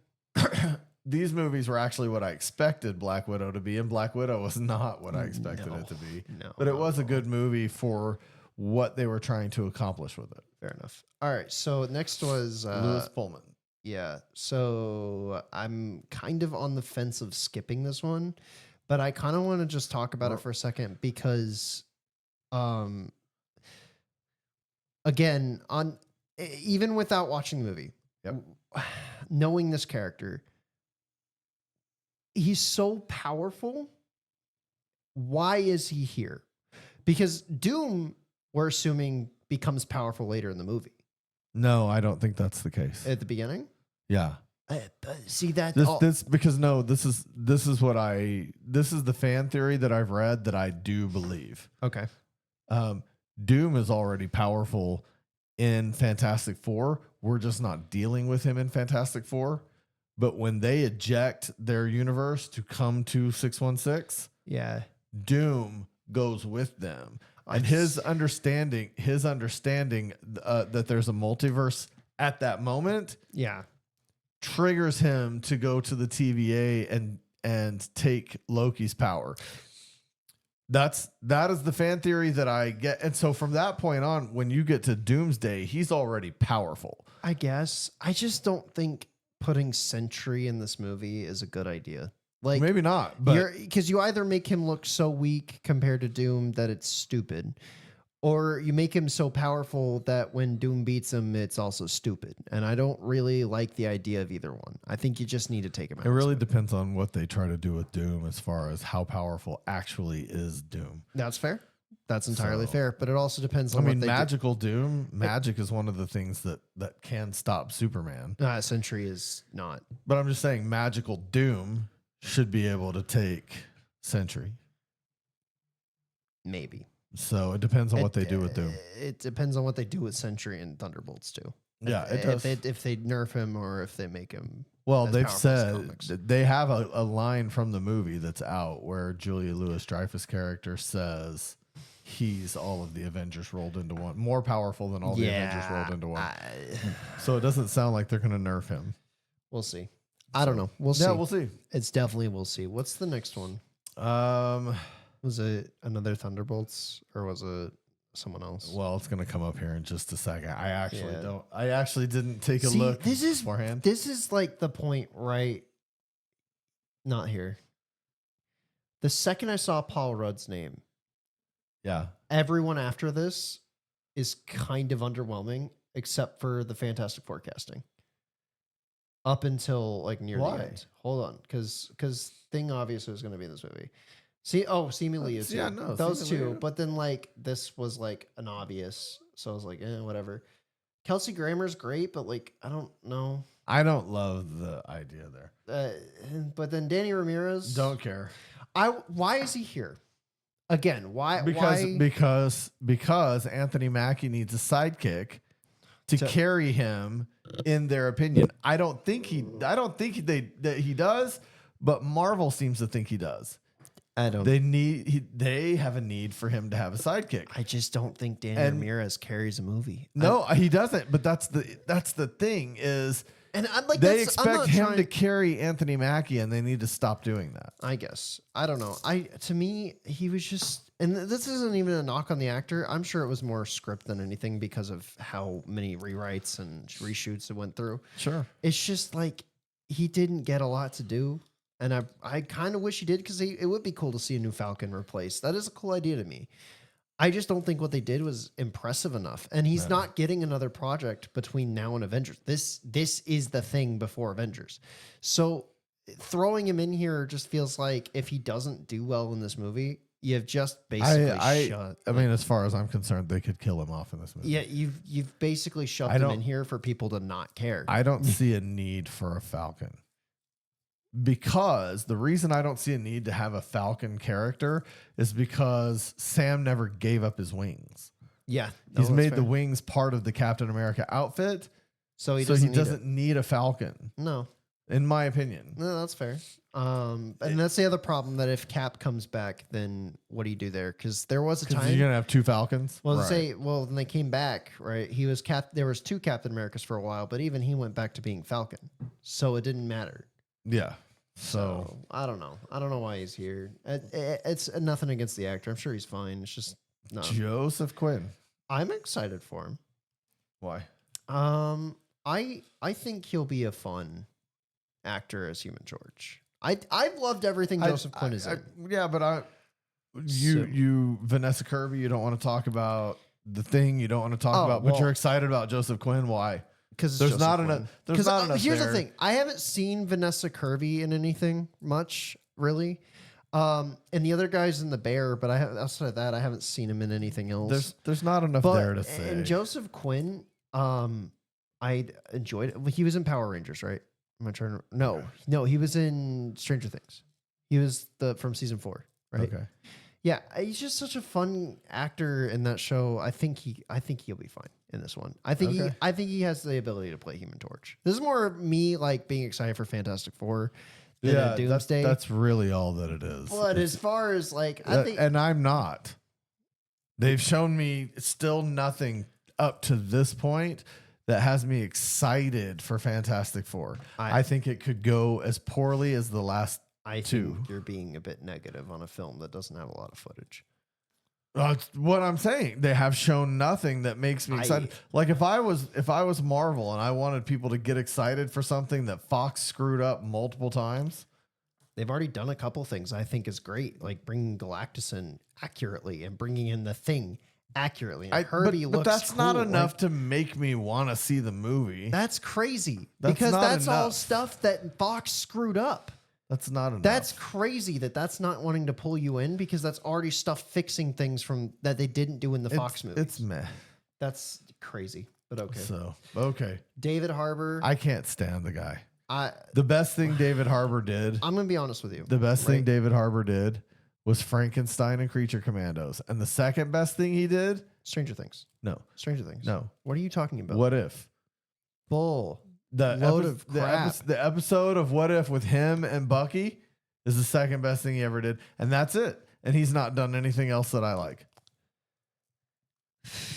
these movies were actually what I expected Black Widow to be, and Black Widow was not what I expected it to be. No, but it was a good movie for what they were trying to accomplish with it. Fair enough. All right. So next was Louis Pullman. Yeah. So I'm kind of on the fence of skipping this one, but I kind of want to just talk about it for a second because, again, even without watching the movie, knowing this character, he's so powerful. Why is he here? Because Doom, we're assuming, becomes powerful later in the movie. No, I don't think that's the case. At the beginning? Yeah. See that this because no, this is the fan theory that I've read that I do believe. Okay. Doom is already powerful in Fantastic Four. We're just not dealing with him in Fantastic Four. But when they eject their universe to come to 616, yeah, Doom goes with them. And his understanding that there's a multiverse at that moment, triggers him to go to the TVA and take Loki's power. That is the fan theory that I get. And so from that point on, when you get to Doomsday, he's already powerful. I guess. I just don't think putting Sentry in this movie is a good idea. Like maybe not, but because you either make him look so weak compared to Doom that it's stupid, or you make him so powerful that when Doom beats him, it's also stupid. And I don't really like the idea of either one. I think you just need to take him out. It really depends on what they try to do with Doom as far as how powerful actually is Doom. That's fair. That's entirely fair. But it also depends on what they magical Doom. Magic is one of the things that can stop Superman. Sentry is not. But I'm just saying magical Doom should be able to take Sentry. Maybe. So it depends on what they do with Doom. It depends on what they do with Sentry and Thunderbolts too. Yeah, it does. If they nerf him or if they make him. Well, they've said they have a line from the movie that's out where Julia Louis-Dreyfus character says he's all of the Avengers rolled into one, more powerful than all the Avengers rolled into one. So it doesn't sound like they're going to nerf him. We'll see. I don't know. We'll see. Yeah, we'll see. It's definitely we'll see. What's the next one? Was it another Thunderbolts or was it someone else? Well, it's going to come up here in just a second. I actually didn't take a look beforehand. This is like the point, right? Not here. The second I saw Paul Rudd's name, everyone after this is kind of underwhelming, except for the Fantastic Four casting. Up until near the end. Hold on, because Thing obviously was going to be in this movie. Simu Liu too. Yeah, no, those two. Liu. But then this was an obvious, so I was like, whatever. Kelsey Grammer's great, but I don't know. I don't love the idea there. But then Danny Ramirez, don't care. Why is he here? Again, why? Because Anthony Mackie needs a sidekick to carry him. In their opinion, I don't think he does, but Marvel seems to think he does. They have a need for him to have a sidekick. I just don't think Danny Ramirez carries a movie. No, he doesn't. But that's the thing is, and they expect him to carry Anthony Mackie, and they need to stop doing that. I guess I don't know. To me, he was just. And this isn't even a knock on the actor. I'm sure it was more script than anything because of how many rewrites and reshoots it went through. Sure. It's just he didn't get a lot to do. And I kind of wish he did because it would be cool to see a new Falcon replaced. That is a cool idea to me. I just don't think what they did was impressive enough. And he's not getting another project between now and Avengers. This is the thing before Avengers. So throwing him in here just feels like if he doesn't do well in this movie, You've just basically I mean, as far as I'm concerned, they could kill him off in this movie. Yeah, you've basically shoved him in here for people to not care. I don't see a need for a Falcon. Because the reason I don't see a need to have a Falcon character is because Sam never gave up his wings. Yeah. He's made the wings part of the Captain America outfit. So he doesn't need a Falcon. No. In my opinion. No, that's fair. And that's the other problem, that if Cap comes back, then what do you do there? Because there was a time you're gonna have 2 Falcons. Well, when they came back, right? He was there was 2 Captain Americas for a while, but even he went back to being Falcon. So it didn't matter. Yeah. So I don't know. I don't know why he's here. It's nothing against the actor. I'm sure he's fine. It's just no. Joseph Quinn. I'm excited for him. Why? I think he'll be a fun actor as Human Torch. I've loved everything Joseph Quinn is in. Yeah, but you Vanessa Kirby, you don't want to talk about the Thing. You don't want to talk about, but you're excited about Joseph Quinn. Why? Because there's not enough. There's not enough. Here's the thing: I haven't seen Vanessa Kirby in anything much, really. And the other guy's in The Bear, but outside of that, I haven't seen him in anything else. There's not enough there to say. And Joseph Quinn, I enjoyed it. He was in Power Rangers, right? Am I trying to? No, he was in Stranger Things. He was from season 4, right? Okay. Yeah, he's just such a fun actor in that show. I think he'll be fine in this one. I think he has the ability to play Human Torch. This is more me like being excited for Fantastic Four than Doomsday. That's really all that it is. But as far as like, and I'm not. They've shown me still nothing up to this point that has me excited for Fantastic Four. I think it could go as poorly as the last two. Think you're being a bit negative on a film that doesn't have a lot of footage. That's what I'm saying. They have shown nothing that makes me excited. Like if I was Marvel and I wanted people to get excited for something that Fox screwed up multiple times. They've already done a couple things I think is great, like bringing Galactus in accurately and bringing in the Thing accurately. And Herbie looks but that's cool. not enough to make me want to see the movie. That's crazy because that's all stuff that Fox screwed up. That's not enough. That's crazy that's not wanting to pull you in because that's already stuff fixing things from that they didn't do in the Fox movie. It's meh. That's crazy, but okay. So, okay. David Harbour. I can't stand the guy. The best thing David Harbour did. I'm going to be honest with you. The best thing David Harbour did was Frankenstein and Creature Commandos. And the second best thing he did? Stranger Things. No. Stranger Things. No. What are you talking about? What If? Bull. The episode of What If with him and Bucky is the second best thing he ever did. And that's it. And he's not done anything else that I like.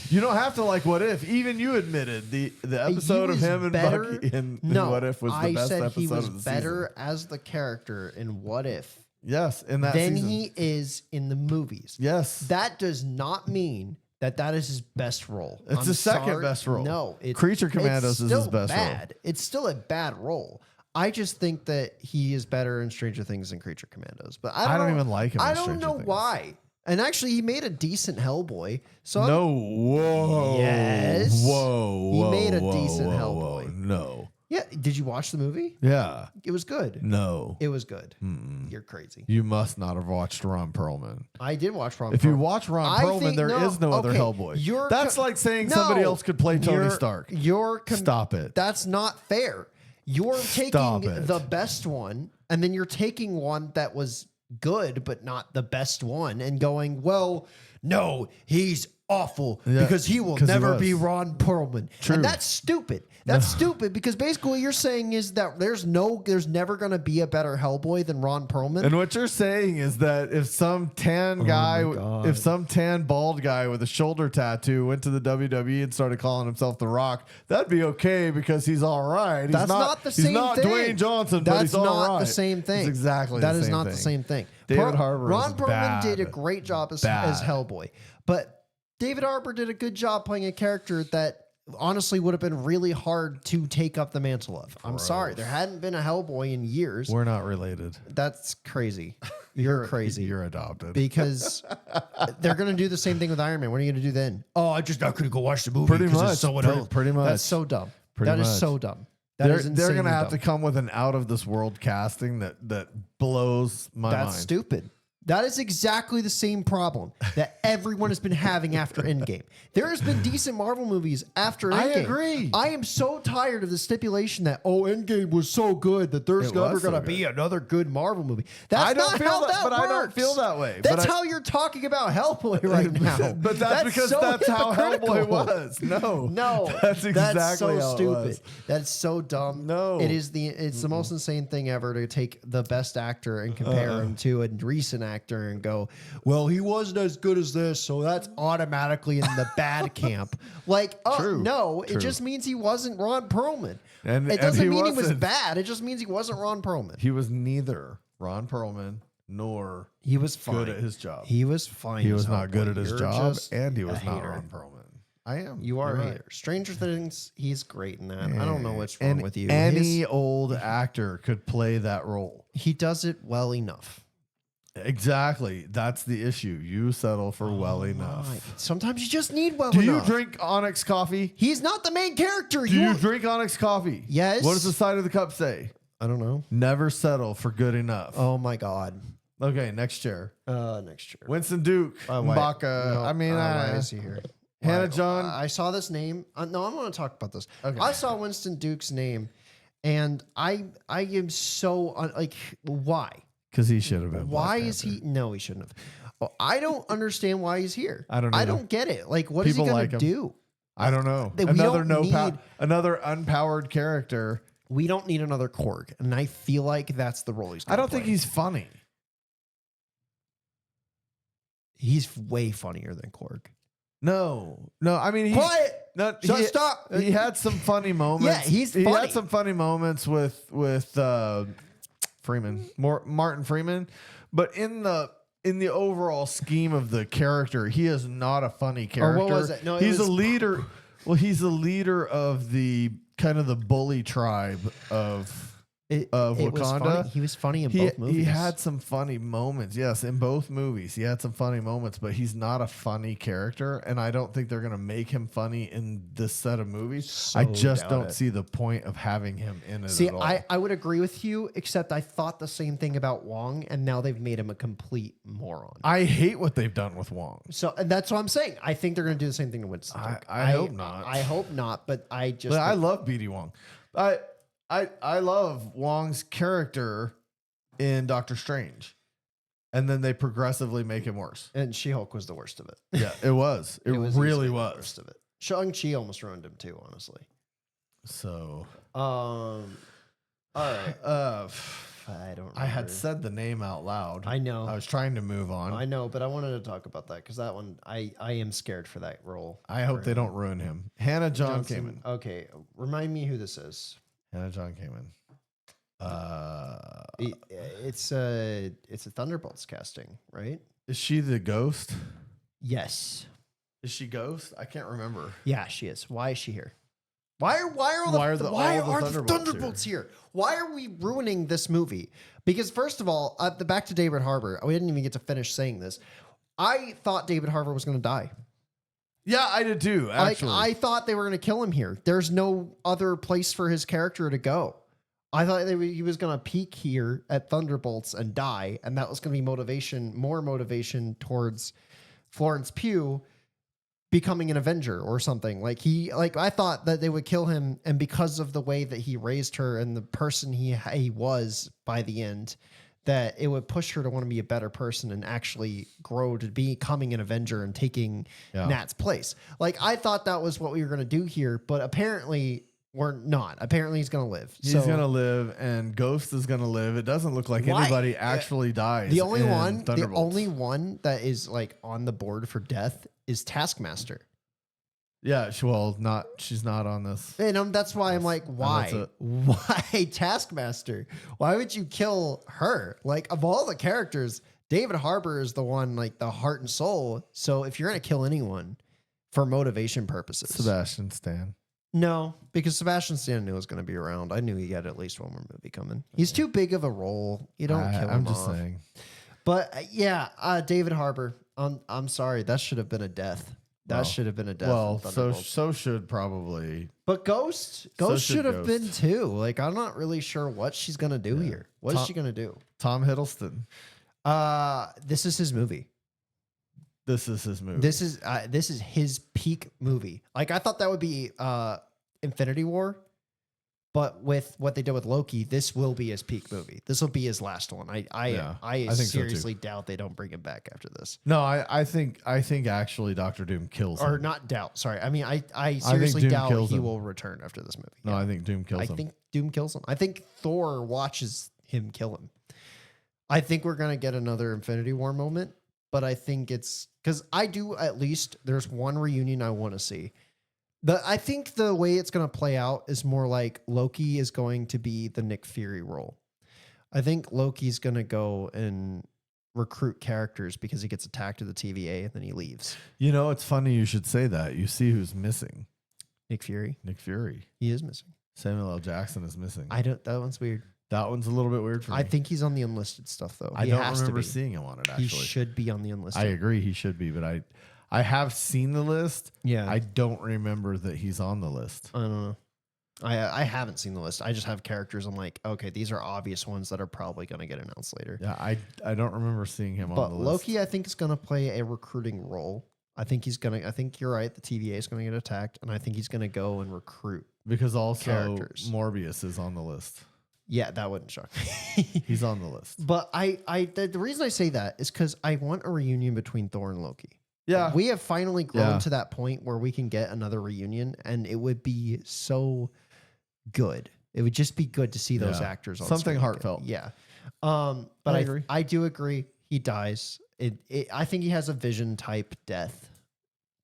You don't have to like What If. Even you admitted the episode of him and Bucky in What If was the best episode of the season. I said he was better as the character in What If. Yes, in that than season. he is in the movies. Yes. That does not mean that is his best role. It's his second best role. No. Creature Commandos is his best role. It's still a bad role. I just think that he is better in Stranger Things than Creature Commandos. But I don't even like him in Stranger Things. I don't know why. And actually, he made a decent Hellboy. So whoa. Yes. Whoa. He made a decent Hellboy. No. Yeah. Did you watch the movie? Yeah. It was good. No. It was good. You're crazy. You must not have watched Ron Perlman. I did watch Ron Perlman. If you watch Ron Perlman, there is no other Hellboy. That's like saying somebody else could play Tony Stark. Stop it. That's not fair. You're taking the best one, and then you're taking one that was good, but not the best one, and going, well, no, he's awful because he will never be Ron Perlman. True. And that's stupid. That's stupid because basically what you're saying is that there's never going to be a better Hellboy than Ron Perlman. And what you're saying is that if some tan guy, if some tan bald guy with a shoulder tattoo went to the WWE and started calling himself The Rock, that'd be okay because he's all right. That's not the same thing. He's not Dwayne Johnson, but he's all right. That's not the same thing. It's exactly that the is same not thing. the same thing. David Harbour Ron is Perlman bad. did a great job as Hellboy, but David Harbour did a good job playing a character that honestly would have been really hard to take up the mantle of. I'm sorry. There hadn't been a Hellboy in years. We're not related. That's crazy. You're crazy. You're adopted. Because they're going to do the same thing with Iron Man. What are you going to do then? Oh, I just not going to go watch the movie. Pretty much. Pretty much. That's so dumb. That is so dumb. They're going to have to come with an out of this world casting that blows my mind. That's stupid. That is exactly the same problem that everyone has been having after Endgame. There has been decent Marvel movies after Endgame. I agree. I am so tired of the stipulation that, Endgame was so good that there's never going to be another good Marvel movie. That's not how that works. I don't feel that way. That's how you're talking about Hellboy right now. But that's because so that's how hypocritical. Hellboy was. No, that's exactly so how stupid. it was. That's so dumb. No. It's the most insane thing ever to take the best actor and compare him to a recent actor and go, well, he wasn't as good as this, so that's automatically in the bad camp. Like, True. No, True. It just means he wasn't Ron Perlman. And it doesn't he mean he was wasn't. bad. It just means he wasn't Ron Perlman. He was neither Ron Perlman nor He was fine. good at his job. He was fine. He was as not good Hellboy. at his You're job, just and he was a not hater. Ron Perlman. I am. You are You're a right. hater. Stranger Things, he's great in that. I don't know what's wrong And with you. Any old actor could play that role. He does it well enough. Exactly. That's the issue. You settle for well enough. Right. Sometimes you just need well Do enough. you drink Onyx coffee? He's not the main character. Do you drink Onyx coffee? Yes. What does the side of the cup say? I don't know. Never settle for good enough. Oh my God. Okay, next chair. Next year. Winston Duke. Why- Mbaka. no, I mean, why is he here? Hannah Why- John. I saw this name. No, I'm going to talk about this. Okay. I saw Winston Duke's name, and I am so like, why? Because he should have been. Why Black is Panther. he? No, he shouldn't have. Oh, I don't understand why he's here. I don't I either. don't get it. Like, what is he People going like to him. do? I don't know. We Another don't need- another unpowered character. We don't need another Korg, and I feel like that's the role he's. I Gonna don't think play. he's funny. He's way funnier than Korg. No. I mean, Quiet. No, Stop. He had some funny moments. Yeah, he's he funny. had some funny moments with Freeman, Martin Freeman, but in the overall scheme of the character, he is not a funny character. what was it? No, it he's was- a leader. Well, he's a leader of the kind of the bully tribe of Wakanda. Wakanda. He was funny in both movies. He had some funny moments. Yes, in both movies. He had some funny moments, but he's not a funny character. And I don't think they're going to make him funny in this set of movies. I just doubt don't it. see the point of having him in it See, at all. I would agree with you, except I thought the same thing about Wong, and now they've made him a complete moron. I hate what they've done with Wong. So and that's what I'm saying. I think they're going to do the same thing to Winston. Duke. I hope not. I hope not, but I just. But I love BD Wong. I love Wong's character in Doctor Strange. And then they progressively make him worse. and She-Hulk was the worst of it. Yeah, it was. It was really easily the was. worst of it. Shang-Chi almost ruined him too, honestly. So, All right. I don't. I had remember. said the name out loud. I know. I was trying to move on. I know, but I wanted to talk about that because that one, I am scared for that role. I hope they don't ruin him. Hannah John came in. Okay, remind me who this is. Hannah John came in. It's a Thunderbolts casting, right? Is she the ghost? Yes. Is she ghost? I can't remember. Yeah, she is. Why is she here? Why are all the Thunderbolts here? Why are we ruining this movie? Because first of all, back to David Harbour. We didn't even get to finish saying this. I thought David Harbour was going to die. Yeah, I did too. Actually, I thought they were going to kill him here. There's no other place for his character to go. I thought he was going to peak here at Thunderbolts and die, and that was going to be more motivation towards Florence Pugh becoming an Avenger or something. I thought that they would kill him, and because of the way that he raised her and the person he was by the end, that it would push her to want to be a better person and actually grow to becoming an Avenger and taking Nat's place. I thought that was what we were going to do here, but apparently we're not. Apparently he's going to live. he's going to live, and Ghost is going to live. It doesn't look like anybody actually dies. The only in one that is on the board for death is Taskmaster. Yeah, she's not on this. And that's why I'm like, why? Why Taskmaster? Why would you kill her? Of all the characters, David Harbour is the one, the heart and soul. So if you're going to kill anyone for motivation purposes. Sebastian Stan. No, because Sebastian Stan knew it was going to be around. I knew he had at least one more movie coming. He's too big of a role. You don't kill him I'm just off. saying. But David Harbour, I'm sorry. That should have been a death. That should have been a death. Well, so should probably. But Ghost should have been too. I'm not really sure what she's gonna do here. What is she gonna do? Tom Hiddleston. This is his movie. This is his movie. This is his peak movie. Like I thought that would be Infinity War, but with what they did with Loki, this will be his peak movie. This will be his last one. I think so, seriously doubt they don't bring him back after this. No, I think actually Doctor Doom kills him. Or not doubt. Sorry. I mean, I seriously Doom doubt kills he him. will return after this movie. No, I think Doom kills him. I think Doom kills him. I think Thor watches him kill him. I think we're going to get another Infinity War moment, but I think it's because I do at least there's one reunion I want to see. I think the way it's going to play out is more like Loki is going to be the Nick Fury role. I think Loki's going to go and recruit characters because he gets attacked at the TVA and then he leaves. You know, it's funny you should say that. You see who's missing? Nick Fury. Nick Fury. He is missing. Samuel L. Jackson is missing. That one's weird. That one's a little bit weird for me. I think he's on the unlisted stuff though. I don't remember seeing him on it, actually. He should be on the unlisted. I agree he should be, but I have seen the list. Yeah. I don't remember that he's on the list. I don't know. I haven't seen the list. I just have characters. I'm like, okay, these are obvious ones that are probably going to get announced later. Yeah, I don't remember seeing him on the list. But Loki, I think, is going to play a recruiting role. I think you're right. The TVA is going to get attacked, and I think he's going to go and recruit. Because also characters. Morbius is on the list. Yeah, that wouldn't shock me. He's on the list. But the reason I say that is because I want a reunion between Thor and Loki. Yeah. We have finally grown to that point where we can get another reunion, and it would be so good. It would just be good to see those actors on something screen heartfelt. again. Yeah. But I agree. I do agree. He dies. I think he has a Vision type death.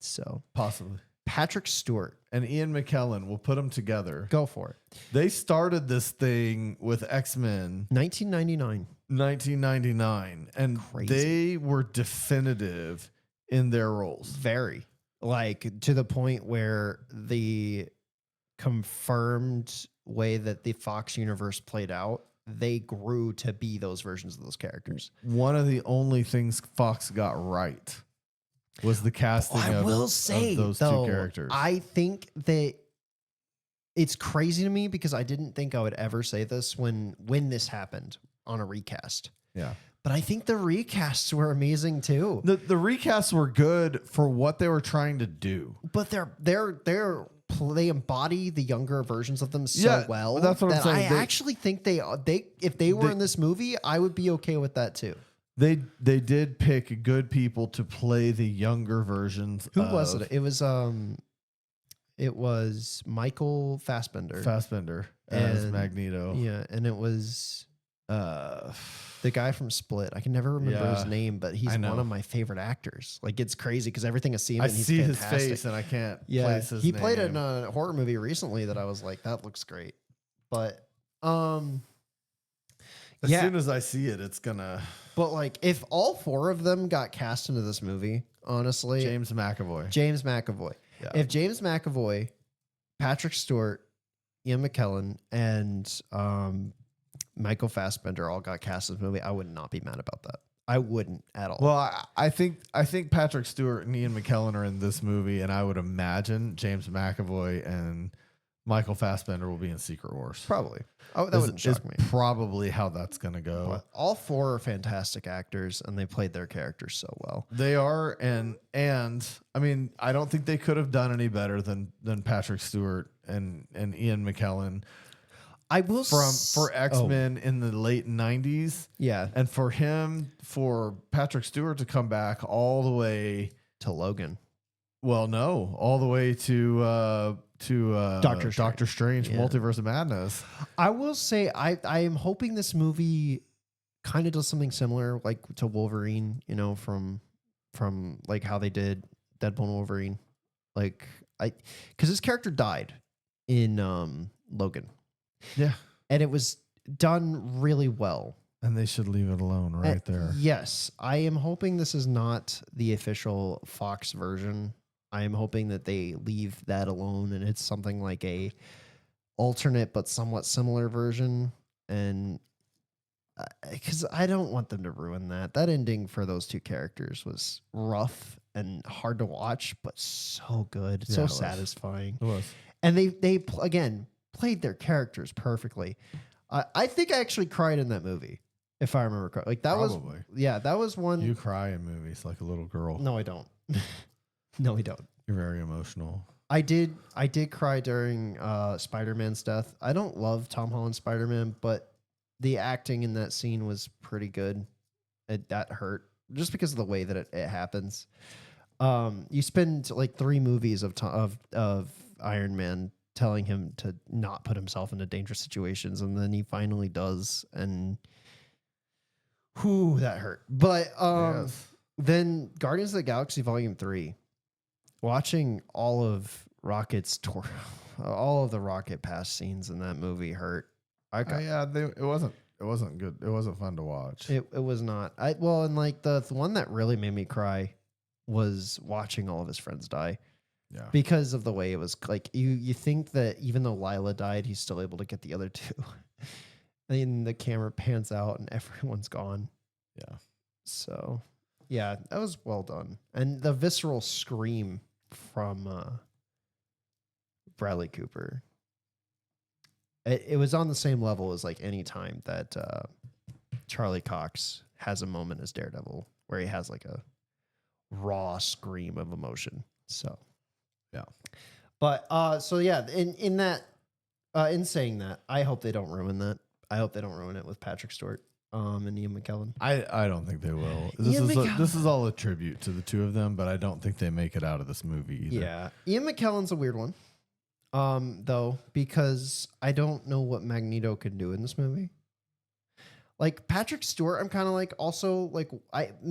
So Possibly. Patrick Stewart. And Ian McKellen, we'll put them together. Go for it. They started this thing with X-Men 1999. 1999, and Crazy. they were definitive in their roles. Very. Like to the point where the confirmed way that the Fox universe played out, they grew to be those versions of those characters. One of the only things Fox got right was the casting of those two characters. I think that it's crazy to me because I didn't think I would ever say this when this happened on a recast. Yeah. But I think the recasts were amazing too. The recasts were good for what they were trying to do. But they embody the younger versions of them so well. That's what I'm saying. I actually think if they were in this movie, I would be okay with that too. They did pick good people to play the younger versions. Who was it? It was Michael Fassbender. As Magneto. Yeah, and it was the guy from Split. I can never remember his name, but he's one of my favorite actors. Like it's crazy because everything I see him, he's see fantastic. his face and I can't place his name. He played in a horror movie recently that I was like, that looks great. But as soon as I see it, it's gonna. But like, if all four of them got cast into this movie, honestly, James McAvoy. Yeah. If James McAvoy, Patrick Stewart, Ian McKellen, and Michael Fassbender all got cast in this movie, I would not be mad about that. I wouldn't at all. Well, I think Patrick Stewart and Ian McKellen are in this movie, and I would imagine James McAvoy and Michael Fassbender will be in Secret Wars. Probably. Oh, that wouldn't shock me. Probably how that's going to go. But all four are fantastic actors, and they played their characters so well. They are, and I mean, I don't think they could have done any better than Patrick Stewart and Ian McKellen. I will for X-Men in the late 90s. Yeah. And for Patrick Stewart to come back all the way to Logan. Well, no, all the way to Doctor Strange, Multiverse of Madness. I will say I am hoping this movie kind of does something similar like to Wolverine, you know, from like how they did Deadpool and Wolverine. Like because his character died in Logan. Yeah. And it was done really well. And they should leave it alone right there. Yes. I am hoping this is not the official Fox version. I am hoping that they leave that alone and it's something like a alternate but somewhat similar version. And because I don't want them to ruin that. That ending for those two characters was rough and hard to watch, but so good. So satisfying. It was. And they again played their characters perfectly. I think I actually cried in that movie. if I remember correctly. Like that Probably. that was one. You cry in movies like a little girl. No, I don't. No, I don't. You're very emotional. I did cry during Spider-Man's death. I don't love Tom Holland's Spider-Man, but the acting in that scene was pretty good. That hurt just because of the way that it happens. You spend like 3 movies of Iron Man telling him to not put himself into dangerous situations, and then he finally does, and whew, that hurt. But Yes. then Guardians of the Galaxy Volume 3, watching all of all of the rocket pass scenes in that movie hurt. It wasn't good. It wasn't fun to watch. It was not. And like the one that really made me cry was watching all of his friends die. Yeah. Because of the way it was, like you think that even though Lila died, he's still able to get the other 2. And then the camera pans out and everyone's gone. Yeah. So, yeah, that was well done. And the visceral scream from Bradley Cooper. It was on the same level as like any time that Charlie Cox has a moment as Daredevil where he has like a raw scream of emotion. So, yeah. But so yeah, in in saying that, I hope they don't ruin that. I hope they don't ruin it with Patrick Stewart and Ian McKellen. I don't think they will. Ian This is all a tribute to the 2 of them, but I don't think they make it out of this movie either. Yeah, Ian McKellen's a weird one. Though, because I don't know what Magneto can do in this movie. Like Patrick Stewart, I'm kind of like also like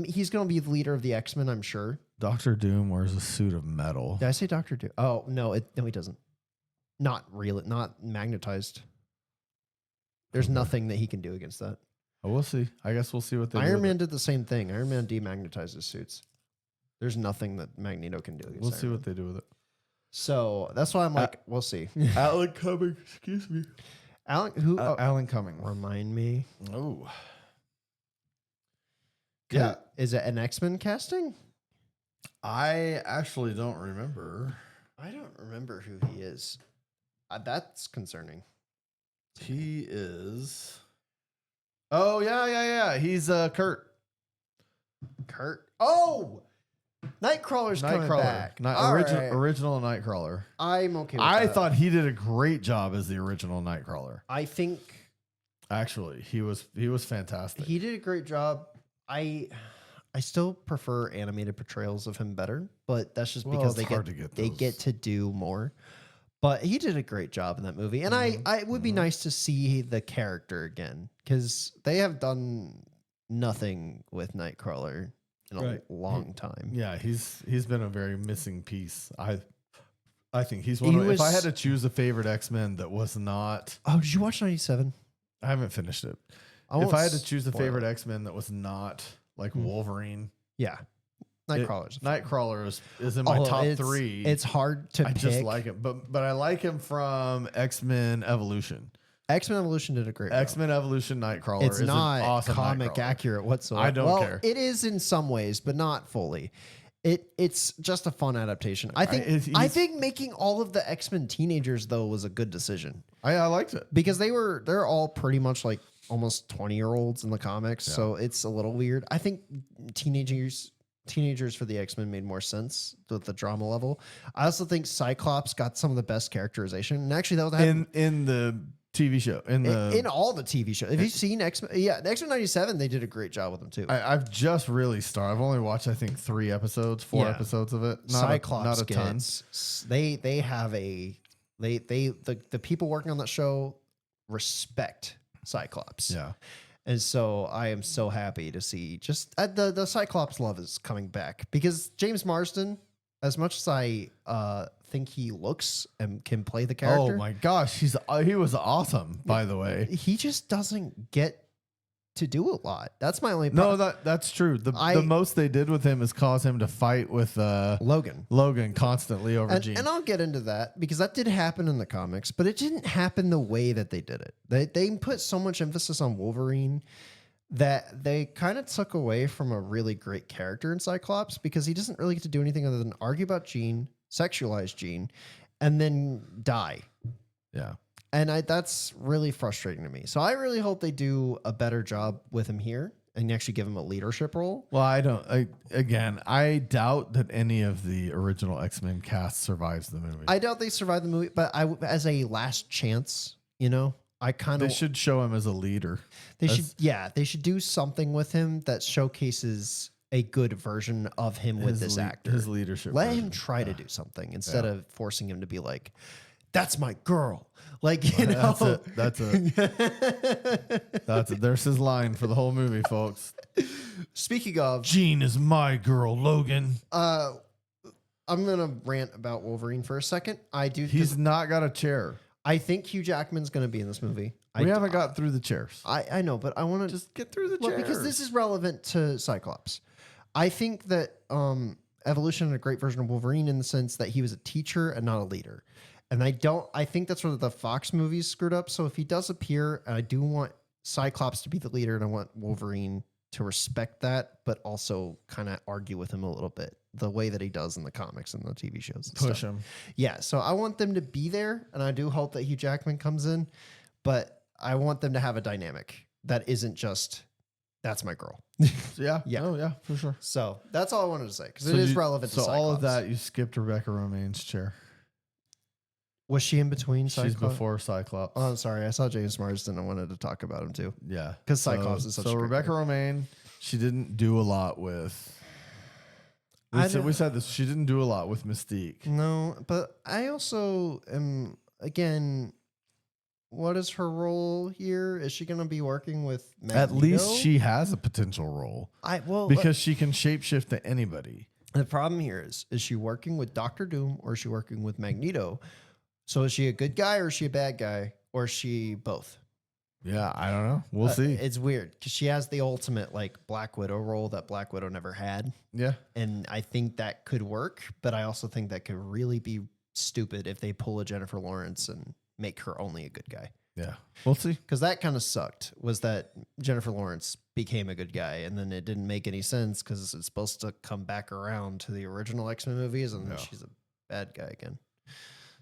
he's gonna be the leader of the X-Men, I'm sure. Doctor Doom wears a suit of metal. Did I say Doctor Doom? Oh no, no, he doesn't. Not really, not magnetized. There's nothing that he can do against that. Oh, we'll see. I guess we'll see what they do. Iron Man did the same thing. Iron Man demagnetized his suits. There's nothing that Magneto can do against We'll see Iron what they do with it. So that's why I'm like, we'll see. Alan Cumming, excuse me. Alan Cumming. Remind me. Oh. Yeah. Is it an X-Men casting? I actually don't remember. I don't remember who he is. That's concerning. He is. Oh, yeah. He's Kurt. Kurt? Oh! Nightcrawler's coming back. Original Nightcrawler. I'm okay with I that. thought he did a great job as the original Nightcrawler. I think Actually, he was fantastic. he did a great job. I still prefer animated portrayals of him better, but that's just because they get to do more. But he did a great job in that movie. And I would be nice to see the character again, because they have done nothing with Nightcrawler in a long time. Yeah, he's been a very missing piece. I think he's one. If I had to choose a favorite X-Men that was not, Oh, did you watch 97? I haven't finished it. If I had to choose a favorite X-Men that was not like Wolverine, Yeah. Nightcrawler is in my top 3. It's hard to pick. Just like him, but I like him from X-Men Evolution. X-Men Evolution did a great job. X-Men Evolution Nightcrawler It's is not an awesome comic Nightcrawler. accurate whatsoever. I don't care. It is in some ways, but not fully. It's just a fun adaptation. I think making all of the X-Men teenagers though was a good decision. I liked it because they're all pretty much like almost 20-year-olds in the comics, so it's a little weird. I think teenagers for the X-Men made more sense with the drama level. I also think Cyclops got some of the best characterization, and actually that was in the TV show in all the TV shows. Have you seen X-Men? Yeah, X-Men 97, they did a great job with them too. I've just really started. I've only watched I think 4 episodes of it. Cyclops not a ton. They have the people working on that show respect Cyclops. Yeah. And so I am so happy to see just the Cyclops love is coming back, because James Marsden, as much as I think he looks and can play the character. Oh my gosh, he was awesome, by the way. He just doesn't get to do a lot. That's my only problem. No, that's true. The most they did with him is cause him to fight with Logan constantly over Jean. And I'll get into that, because that did happen in the comics, but it didn't happen the way that they did it. They put so much emphasis on Wolverine that they kind of took away from a really great character in Cyclops, because he doesn't really get to do anything other than argue about Jean, sexualize Jean, and then die. Yeah. And that's really frustrating to me. So I really hope they do a better job with him here and actually give him a leadership role. Well, I doubt that any of the original X-Men cast survives the movie. I doubt they survive the movie, but as a last chance, I kind of They should show him as a leader. They should do something with him that showcases a good version of him with this actor. His leadership. Let version. him try to do something instead of forcing him to be like, "That's my girl." Like, you know. That's it. There's his line for the whole movie, folks. Speaking of, Jean is my girl, Logan. I'm gonna rant about Wolverine for a second. He's not got a chair. I think Hugh Jackman's going to be in this movie. We haven't got through the chairs. I know, but I want to Just get through the chairs. because this is relevant to Cyclops. I think that Evolution had a great version of Wolverine in the sense that he was a teacher and not a leader. And I think that's where the Fox movies screwed up. So if he does appear, I do want Cyclops to be the leader and I want Wolverine to respect that, but also kind of argue with him a little bit the way that he does in the comics and the TV shows. And Push stuff. him. Yeah. So I want them to be there. And I do hope that Hugh Jackman comes in, but I want them to have a dynamic that isn't just, that's my girl. Yeah. Yeah. Oh, yeah, for sure. So that's all I wanted to say because it is relevant to So Cyclops. all of that, you skipped Rebecca Romaine's chair. Was she in between Cyclops? She's before Cyclops. Oh, I'm sorry. I saw James Marsden. I wanted to talk about him too. Yeah. 'Cause Cyclops is such a So great Rebecca character. Romaine, she didn't do a lot with... We said this. She didn't do a lot with Mystique. No, but I also am, again, what is her role here? Is she going to be working with Magneto? At least she has a potential role. Because she can shapeshift to anybody. The problem here is she working with Doctor Doom or is she working with Magneto? So is she a good guy or is she a bad guy? Or is she both? Yeah, I don't know. We'll see. It's weird because she has the ultimate like Black Widow role that Black Widow never had. Yeah. And I think that could work, but I also think that could really be stupid if they pull a Jennifer Lawrence and make her only a good guy. Yeah. We'll see. Because that kind of sucked, was that Jennifer Lawrence became a good guy, and then it didn't make any sense because it's supposed to come back around to the original X-Men movies, and then she's a bad guy again.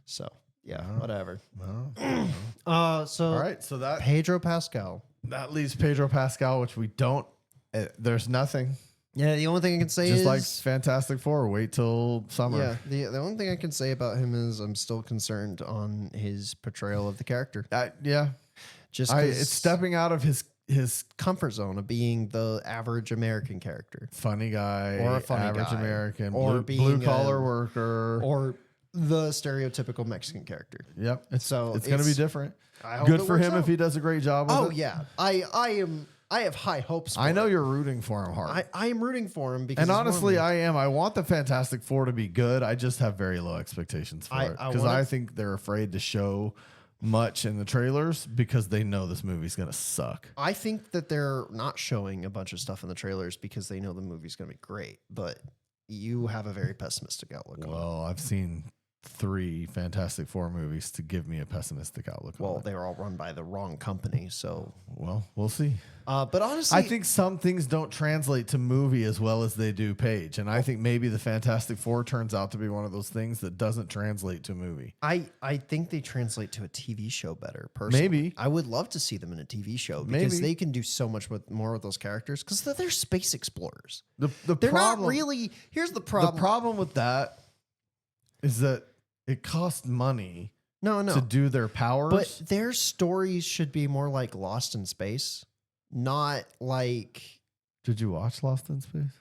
So, yeah, whatever. So, all right. So that Pedro Pascal. That leaves Pedro Pascal, which we don't. There's nothing. Yeah, the only thing I can say Just is like Fantastic Four, wait till summer. Yeah, the only thing I can say about him is I'm still concerned on his portrayal of the character. Yeah. Just it's stepping out of his comfort zone of being the average American character, funny guy, or a funny average guy, American, or blue collar worker, or the stereotypical Mexican character. Yep. It's going to be different. Good Good for him if he does a great job with it. Yeah. I have high hopes for I know it. you're rooting for him hard. I am rooting for him because and honestly, I am. I want the Fantastic Four to be good. I just have very low expectations for it because I think they're afraid to show much in the trailers because they know this movie's going to suck. I think that they're not showing a bunch of stuff in the trailers because they know the movie's going to be great, but you have a very pessimistic outlook on it. Well, I've seen 3 Fantastic Four movies to give me a pessimistic outlook. Well, they were all run by the wrong company, so we'll see. But honestly, I think some things don't translate to movie as well as they do page, and I think maybe the Fantastic Four turns out to be one of those things that doesn't translate to movie. I think they translate to a TV show better. Personally, Maybe I would love to see them in a TV show because they can do so much more with those characters because they're space explorers. They're problem, not really. Here's the problem. The problem with that is that it costs money to do their powers. But their stories should be more like Lost in Space, not like... Did you watch Lost in Space?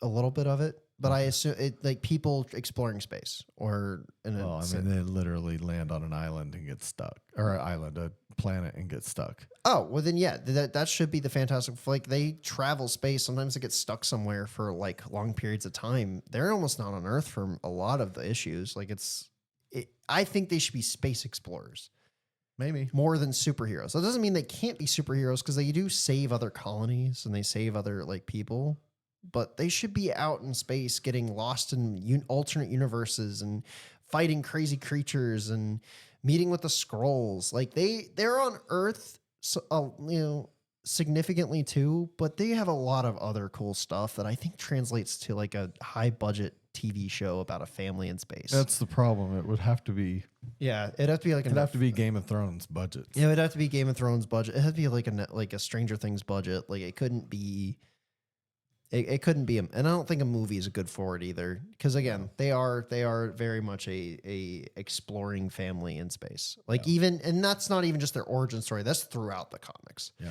A little bit of it, but I assume it like people exploring space or... they literally land on an island and get stuck. Or a planet and get stuck. Oh, well then, yeah, that should be the Fantastic. Like they travel space. Sometimes they get stuck somewhere for like long periods of time. They're almost not on Earth for a lot of the issues. Like I think they should be space explorers. Maybe. More than superheroes. That doesn't mean they can't be superheroes because they do save other colonies and they save other like people. But they should be out in space getting lost in alternate universes and fighting crazy creatures and meeting with the Skrulls. Like they're on Earth, significantly too, but they have a lot of other cool stuff that I think translates to like a high budget TV show about a family in space. That's the problem. It would have to be. Yeah, it'd have to be like It'd have to be Game of Thrones budgets. Yeah, it'd have to be Game of Thrones budget. It had to be like a Stranger Things budget. Like it couldn't be. It couldn't be, and I don't think a movie is a good for it either. Because again, they are very much a exploring family in space. Like even, and that's not even just their origin story. That's throughout the comics. Yeah,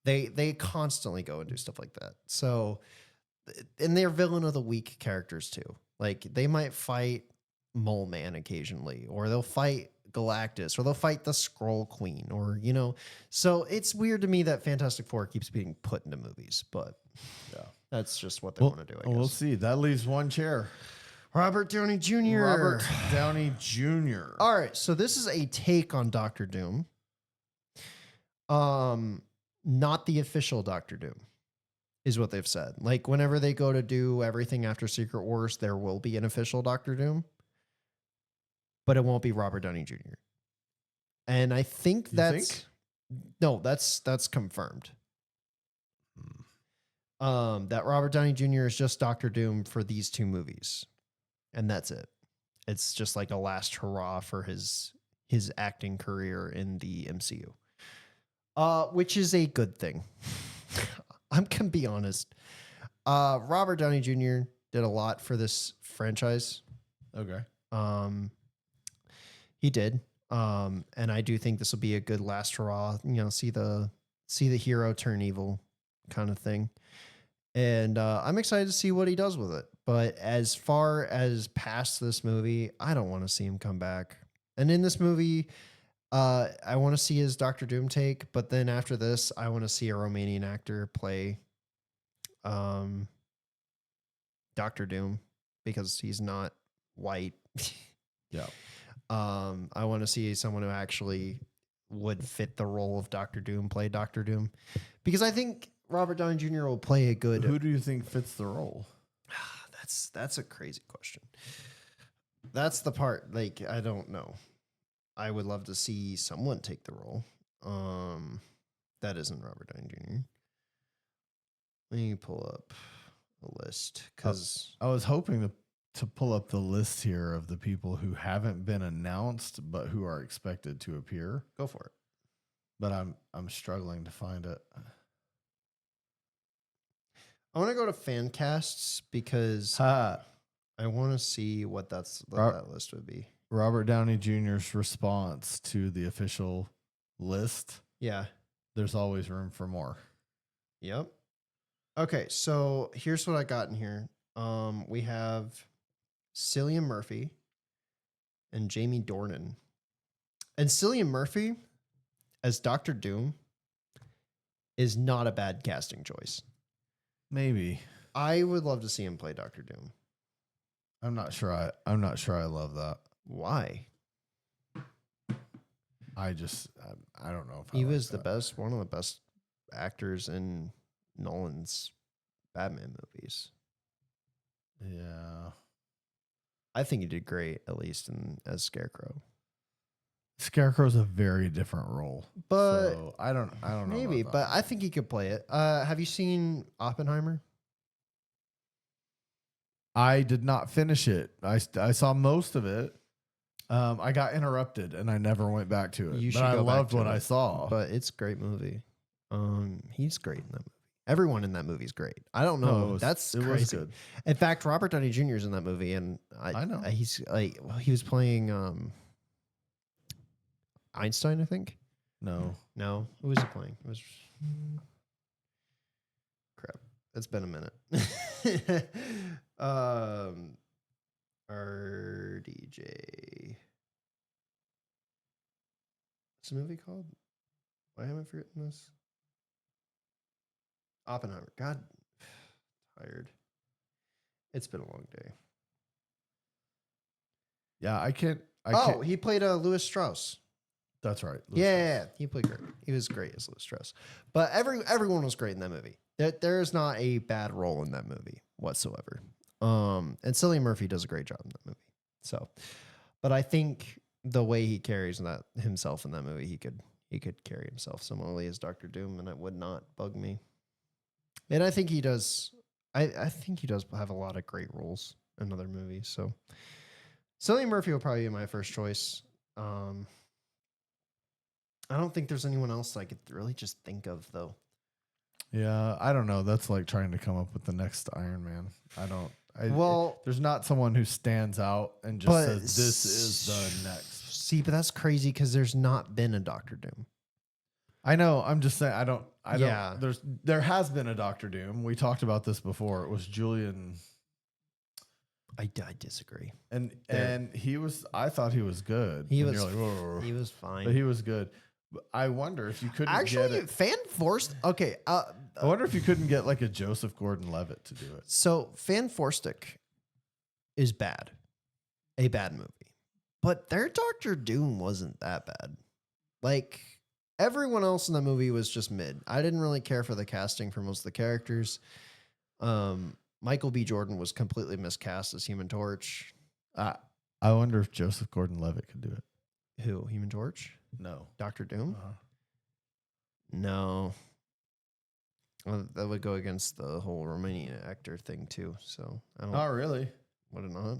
they constantly go and do stuff like that. So, and they're villain of the week characters too. Like they might fight Mole Man occasionally, or they'll fight Galactus, or they'll fight the Skrull Queen, or So it's weird to me that Fantastic Four keeps being put into movies, but yeah. That's just what they want to do, I guess. We'll see. That leaves one chair. Robert Downey Jr. Robert Downey Jr. All right, so this is a take on Doctor Doom. Not the official Doctor Doom, is what they've said. Like whenever they go to do everything after Secret Wars, there will be an official Doctor Doom, but it won't be Robert Downey Jr. And I think that's confirmed. That Robert Downey Jr. is just Doctor Doom for these two movies, and that's it. It's just like a last hurrah for his acting career in the MCU, which is a good thing. I'm gonna be honest. Robert Downey Jr. did a lot for this franchise. Okay. He did, and I do think this will be a good last hurrah. See the hero turn evil kind of thing. And I'm excited to see what he does with it. But as far as past this movie, I don't want to see him come back. And in this movie, I want to see his Doctor Doom take. But then after this, I want to see a Romanian actor play Doctor Doom because he's not white. Yeah. I want to see someone who actually would fit the role of Doctor Doom play Doctor Doom. Because I think Robert Downey Jr. will play a good. Who do you think fits the role? That's a crazy question. That's the part. Like I don't know. I would love to see someone take the role. That isn't Robert Downey Jr. Let me pull up a list because I was hoping to pull up the list here of the people who haven't been announced but who are expected to appear. Go for it. But I'm struggling to find it. I want to go to fan casts because I want to see what that list would be. Robert Downey Jr.'s response to the official list. Yeah. There's always room for more. Yep. Okay, so here's what I got in here. We have Cillian Murphy and Jamie Dornan. And Cillian Murphy as Doctor Doom is not a bad casting choice. Maybe. I would love to see him play Doctor Doom. I'm not sure I love that. Why? I don't know if he was one of the best actors in Nolan's Batman movies. Yeah. I think he did great, at least as Scarecrow. Scarecrow's a very different role. But so I don't know. Maybe, but I think he could play it. Have you seen Oppenheimer? I did not finish it. I saw most of it. I got interrupted and I never went back to it. But I loved what I saw. But it's a great movie. He's great in that movie. Everyone in that movie is great. I don't know. That's crazy. Was good. In fact, Robert Downey Jr. is in that movie, and I know he's like he was playing Einstein, I think. No. Who was he playing? It was crap. It's been a minute. RDJ. What's the movie called? Why haven't I forgotten this? Oppenheimer. God, tired. It's been a long day. Yeah, I can't. He played Louis Strauss. That's right. Yeah, he played great. He was great as Louis Strauss. But everyone was great in that movie. There is not a bad role in that movie whatsoever. And Cillian Murphy does a great job in that movie. So, but I think the way he carries himself in that movie, he could carry himself similarly as Doctor Doom, and it would not bug me. And I think he does. I think he does have a lot of great roles in other movies. So Cillian Murphy will probably be my first choice. I don't think there's anyone else I could really just think of though. Yeah, I don't know. That's like trying to come up with the next Iron Man. Well, there's not someone who stands out and just says this is the next. See, but that's crazy because there's not been a Doctor Doom. I know. I'm just saying. I don't. Yeah. There has been a Doctor Doom. We talked about this before. It was Julian. I disagree. And he was. I thought he was good. He And was. you're like, "Whoa." He was fine. But he was good. But I wonder if you couldn't actually get it. fan forced. Okay. I wonder if you couldn't get like a Joseph Gordon-Levitt to do it. So Fan Forstic is bad, a bad movie, but their Doctor Doom wasn't that bad. Like everyone else in the movie was just mid. I didn't really care for the casting for most of the characters. Michael B. Jordan was completely miscast as Human Torch. I wonder if Joseph Gordon-Levitt could do it. Who? Human Torch? No. Doctor Doom? Uh-huh. No. Well, that would go against the whole Romanian actor thing too. So I don't. Not really. Would it not?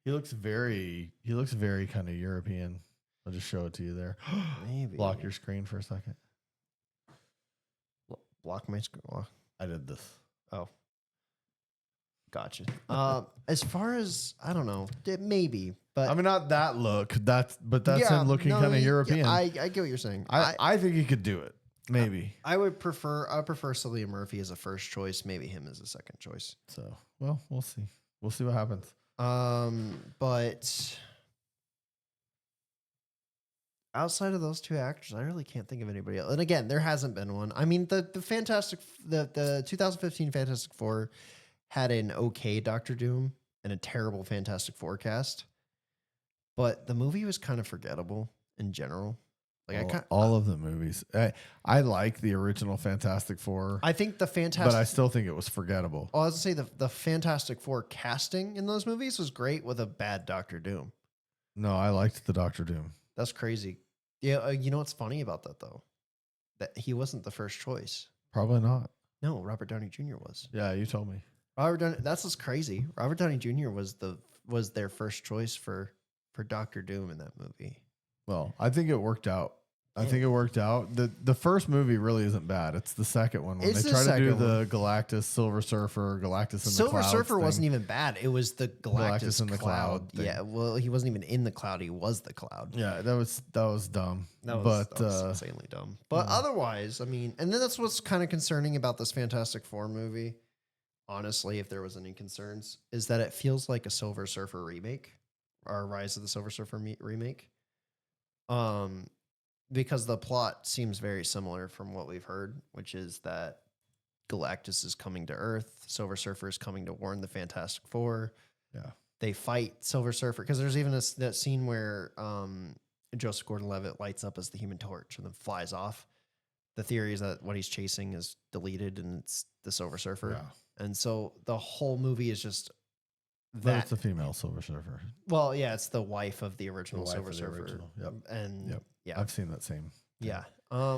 He looks very kind of European. I'll just show it to you there. Maybe. Block your screen for a second. Block my screen. I did this. Oh. Gotcha. As far as I don't know, maybe, but I mean, not that look. That's him looking kind of European. I get what you're saying. I think he could do it. Maybe. I prefer Cillian Murphy as a first choice. Maybe him as a second choice. So, well, we'll see. We'll see what happens. But outside of those two actors, I really can't think of anybody else. And again, there hasn't been one. I mean, the 2015 Fantastic Four had an okay Doctor Doom and a terrible Fantastic Four cast, but the movie was kind of forgettable in general. Like all of the movies. I like the original Fantastic Four. I think the Fantastic, but I still think it was forgettable. I was gonna say the Fantastic Four casting in those movies was great with a bad Doctor Doom. No, I liked the Doctor Doom. That's crazy. Yeah, you know what's funny about that though? That he wasn't the first choice. Probably not. No, Robert Downey Jr. was. Yeah, you told me. That's what's crazy. Robert Downey Jr. was their first choice for Doctor Doom in that movie. Well, I think it worked out. I think it worked out. The first movie really isn't bad. It's the second one when they try to do the Galactus, Silver Surfer, Galactus in the Cloud. Silver Surfer wasn't even bad. It was the Galactus in the cloud thing. Yeah, well, he wasn't even in the cloud. He was the cloud. Yeah, that was dumb. That was insanely dumb. But otherwise, I mean, and then that's what's kind of concerning about this Fantastic Four movie. Honestly, if there was any concerns, is that it feels like a Silver Surfer remake or Rise of the Silver Surfer remake. Because the plot seems very similar from what we've heard, which is that Galactus is coming to Earth, Silver Surfer is coming to warn the Fantastic Four. Yeah, they fight Silver Surfer because there's even that scene where Joseph Gordon-Levitt lights up as the Human Torch and then flies off. The theory is that what he's chasing is deleted and it's the Silver Surfer. Yeah. And so the whole movie is just but that. it's a female Silver Surfer. Well, yeah, it's the wife of the original Silver Surfer. Original. Yep. And yeah, I've seen that same. Yeah.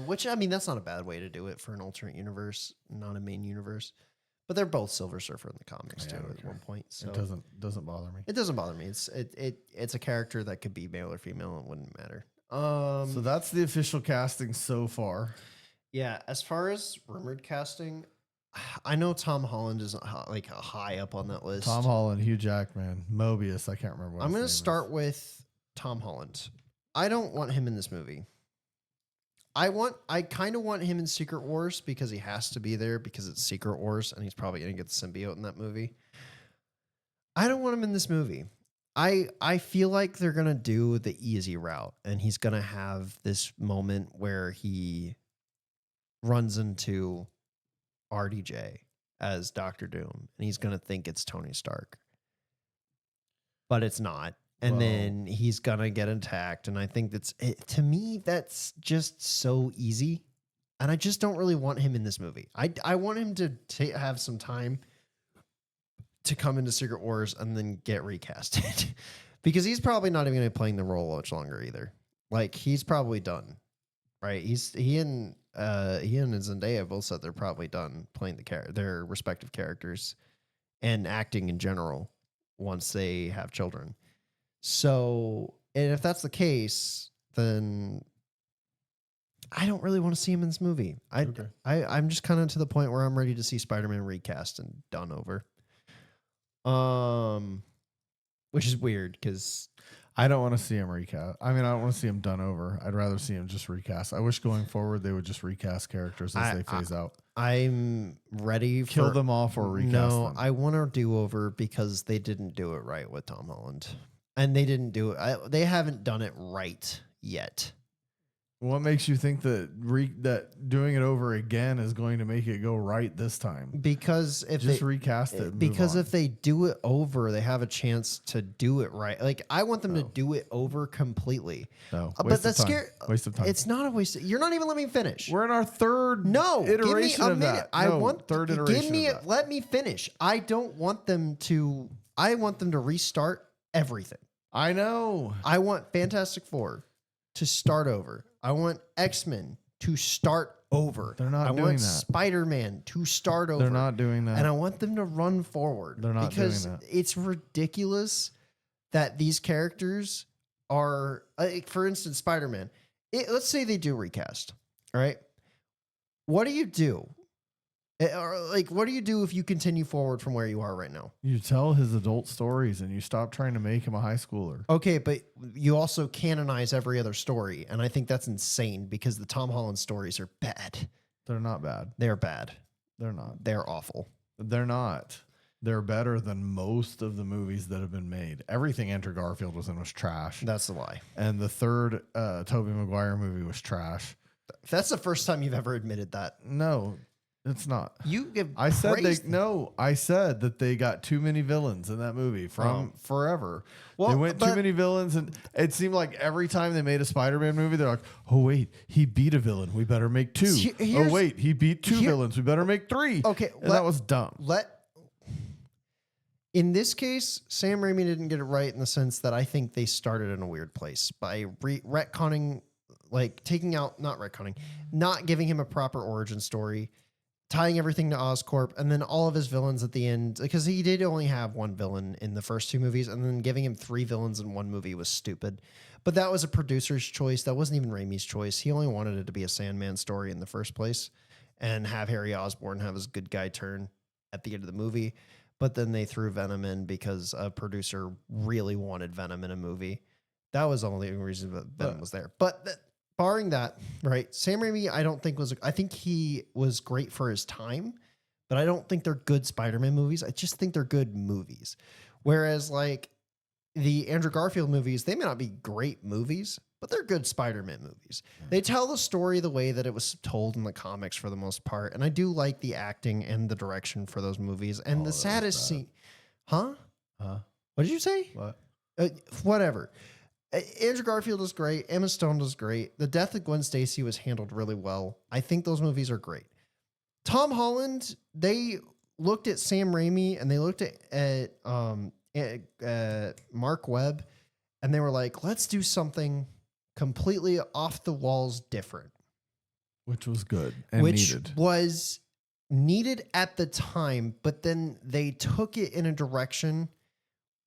Which I mean, that's not a bad way to do it for an alternate universe, not a main universe. But they're both Silver Surfer in the comics too at one point. So it doesn't bother me. It doesn't bother me. It's a character that could be male or female. It wouldn't matter. So that's the official casting so far. Yeah. As far as rumored casting, I know Tom Holland isn't like high up on that list. Tom Holland, Hugh Jackman, Mobius. I can't remember. What I'm going to start with Tom Holland. I don't want him in this movie. I kind of want him in Secret Wars because he has to be there because it's Secret Wars and he's probably going to get the symbiote in that movie. I don't want him in this movie. I feel like they're going to do the easy route and he's going to have this moment where he runs into RDJ as Doctor Doom and he's going to think it's Tony Stark. But it's not. And then he's going to get attacked. And I think to me, that's just so easy. And I just don't really want him in this movie. I want him to have some time to come into Secret Wars and then get recasted. Because he's probably not even going to be playing the role much longer either. Like, he's probably done. Right? He and Zendaya both said they're probably done playing their respective characters and acting in general. once they have children. So, and if that's the case, then I don't really want to see him in this movie. I'm just kind of to the point where I'm ready to see Spider-Man recast and done over. Which is weird because I don't want to see him recast. I mean, I don't want to see him done over. I'd rather see him just recast. I wish going forward they would just recast characters as they phase out. I'm ready for Kill them off or recast them. I want a do-over because they didn't do it right with Tom Holland. And they didn't do it. They haven't done it right yet. What makes you think that that doing it over again is going to make it go right this time? Because if just recast it. Because if they do it over, they have a chance to do it right. Like I want them to do it over completely. No, but that's scary. Waste of time. It's not a waste. You're not even letting me finish. We're in our third iteration of that. I want third iteration. Give me let me finish. I don't want them to. I want them to restart everything. I know. I want Fantastic Four to start over. I want X-Men to start over. They're not doing that. I want Spider-Man to start over. They're not doing that. And I want them to run forward. They're not doing that. It's ridiculous that these characters are, like, for instance, Spider-Man. Let's say they do recast, all right? What do you do? What do you do if you continue forward from where you are right now? You tell his adult stories and you stop trying to make him a high schooler. Okay, but you also canonize every other story. And I think that's insane because the Tom Holland stories are bad. They're not bad. They're bad. They're not. They're awful. They're not. They're better than most of the movies that have been made. Everything Andrew Garfield was in was trash. That's the lie. And the third Tobey Maguire movie was trash. That's the first time you've ever admitted that. No. It's not. I said that they got too many villains in that movie from forever. Well, they went too many villains, and it seemed like every time they made a Spider-Man movie, they're like, "Oh wait, he beat a villain. We better make two. Oh wait, he beat two villains. We better make three." Okay, and that was dumb. In this case, Sam Raimi didn't get it right in the sense that I think they started in a weird place by retconning, like taking out, not retconning, not giving him a proper origin story. Tying everything to Oscorp, and then all of his villains at the end, because he did only have one villain in the first two movies, and then giving him three villains in one movie was stupid. But that was a producer's choice. That wasn't even Raimi's choice. He only wanted it to be a Sandman story in the first place and have Harry Osborn have his good guy turn at the end of the movie. But then they threw Venom in because a producer really wanted Venom in a movie. That was the only reason that Venom was there. But barring that, right? Sam Raimi, I think he was great for his time, but I don't think they're good Spider-Man movies. I just think they're good movies. Whereas like the Andrew Garfield movies, they may not be great movies, but they're good Spider-Man movies. They tell the story the way that it was told in the comics for the most part. And I do like the acting and the direction for those movies. And the saddest scene, What did you say? What? Whatever. Andrew Garfield is great. Emma Stone is great. The death of Gwen Stacy was handled really well. I think those movies are great. Tom Holland, they looked at Sam Raimi and they looked at Mark Webb and they were like, let's do something completely off the walls different. Which was good and needed. Was needed at the time, but then they took it in a direction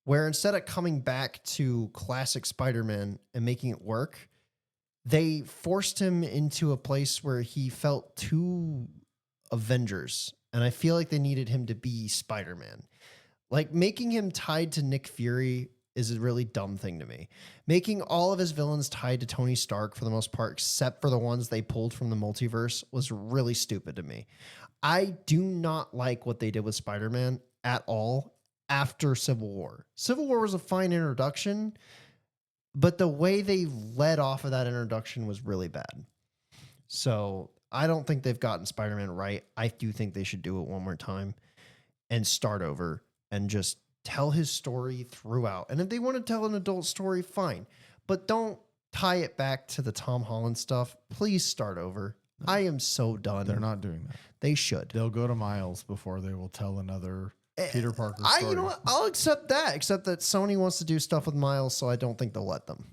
where instead of coming back to classic Spider-Man and making it work, they forced him into a place where he felt too Avengers. And I feel like they needed him to be Spider-Man. Like making him tied to Nick Fury is a really dumb thing to me. Making all of his villains tied to Tony Stark for the most part, except for the ones they pulled from the multiverse, was really stupid to me. I do not like what they did with Spider-Man at all. After Civil War. Civil War was a fine introduction, but the way they led off of that introduction was really bad. So I don't think they've gotten Spider-Man right. I do think they should do it one more time and start over and just tell his story throughout. And if they want to tell an adult story, fine. But don't tie it back to the Tom Holland stuff. Please start over. No, I am so done. They're not doing that. They should. They'll go to Miles before they will tell another Peter Parker story. You know what? I'll accept that, except that Sony wants to do stuff with Miles, so I don't think they'll let them.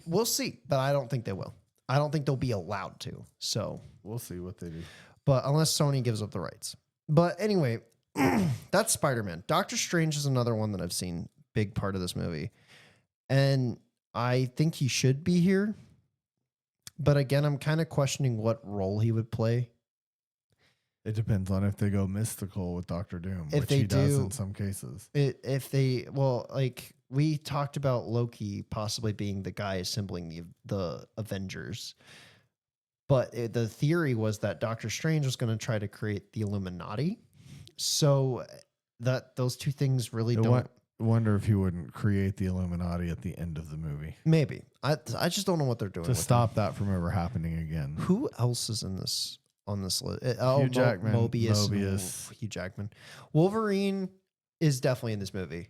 We'll see, but I don't think they will. I don't think they'll be allowed to. So we'll see what they do. But unless Sony gives up the rights. But anyway, That's Spider-Man. Doctor Strange is another one that I've seen, big part of this movie. And I think he should be here. But again, I'm kind of questioning what role he would play. It depends on if they go mystical with Doctor Doom, If which they he does do- in some cases. Like we talked about Loki possibly being the guy assembling the Avengers. But the theory was that Doctor Strange was going to try to create the Illuminati. So that those two things really don't. Wonder if he wouldn't create the Illuminati at the end of the movie Maybe. I just don't know what they're doing. to with stop that from ever happening again. him. Who else is in this on this list? Hugh Jackman, Mobius. Mobius. Hugh Jackman. Wolverine is definitely in this movie.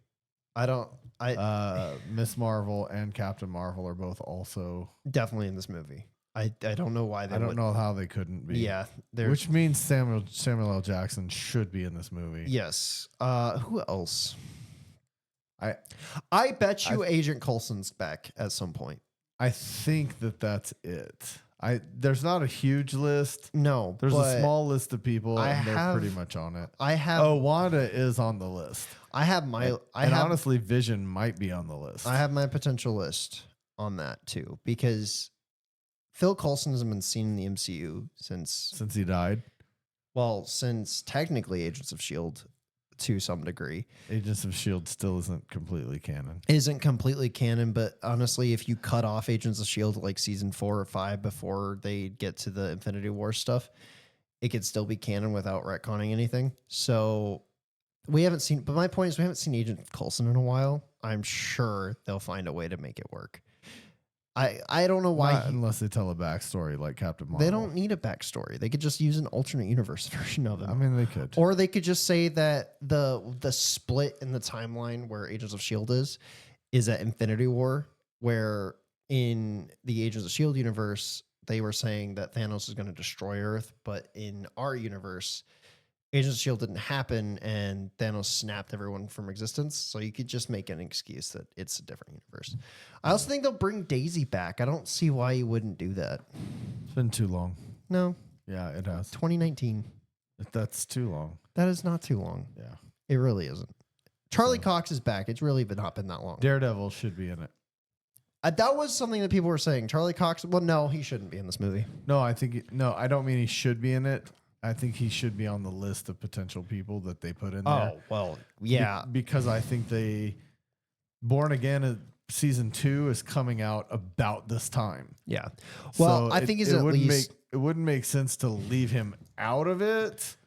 Miss Marvel and Captain Marvel are both also. Definitely in this movie. I don't know why they. I don't know how they couldn't be. Yeah, which means Samuel L. Jackson should be in this movie. Yes. Who else? I bet you Agent Coulson's back at some point. I think that's it. There's not a huge list. No, There's a small list of people, and they're pretty much on it. Wanda is on the list. Honestly, Vision might be on the list. I have my potential list on that too, because Phil Coulson hasn't been seen in the MCU since he died. Well, since technically Agents of S.H.I.E.L.D. to some degree. Agents of S.H.I.E.L.D. still isn't completely canon. But honestly, if you cut off Agents of S.H.I.E.L.D. like season 4 or 5 before they get to the Infinity War stuff, it could still be canon without retconning anything. So we haven't seen, but my point is we haven't seen Agent Coulson in a while. I'm sure they'll find a way to make it work. I don't know why. Unless they tell a backstory like Captain Marvel. They don't need a backstory. They could just use an alternate universe version of it. I mean, they could. Or they could just say that the split in the timeline where Agents of S.H.I.E.L.D. is at Infinity War, where in the Agents of S.H.I.E.L.D. universe, they were saying that Thanos is going to destroy Earth, but in our universe, Agents of S.H.I.E.L.D. didn't happen and Thanos snapped everyone from existence. So you could just make an excuse that it's a different universe. I also think they'll bring Daisy back. I don't see why you wouldn't do that. It's been too long. No. Yeah, it has. 2019. That's too long. That is not too long. Yeah. It really isn't. Charlie Cox is back. It's really not been that long. Daredevil should be in it. That was something that people were saying. Charlie Cox, well, no, he shouldn't be in this movie. No, I don't mean he should be in it. I think he should be on the list of potential people that they put in there. Oh, well, yeah. Because I think Born Again season 2 is coming out about this time. Yeah. Well, so I think it wouldn't make sense to leave him out of it.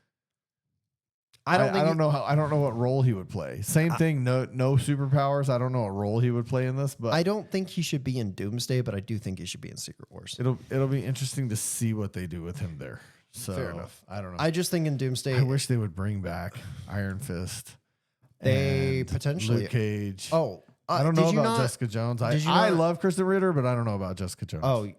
I don't know what role he would play. Same thing, no superpowers. I don't know what role he would play in this, but I don't think he should be in Doomsday, but I do think he should be in Secret Wars. It'll be interesting to see what they do with him there. So fair enough. I don't know. I just think in Doomsday, I wish they would bring back Iron Fist. They and potentially Luke Cage. Oh, I don't know about Jessica Jones. I love Kristen Ritter, but I don't know about Jessica Jones. Oh,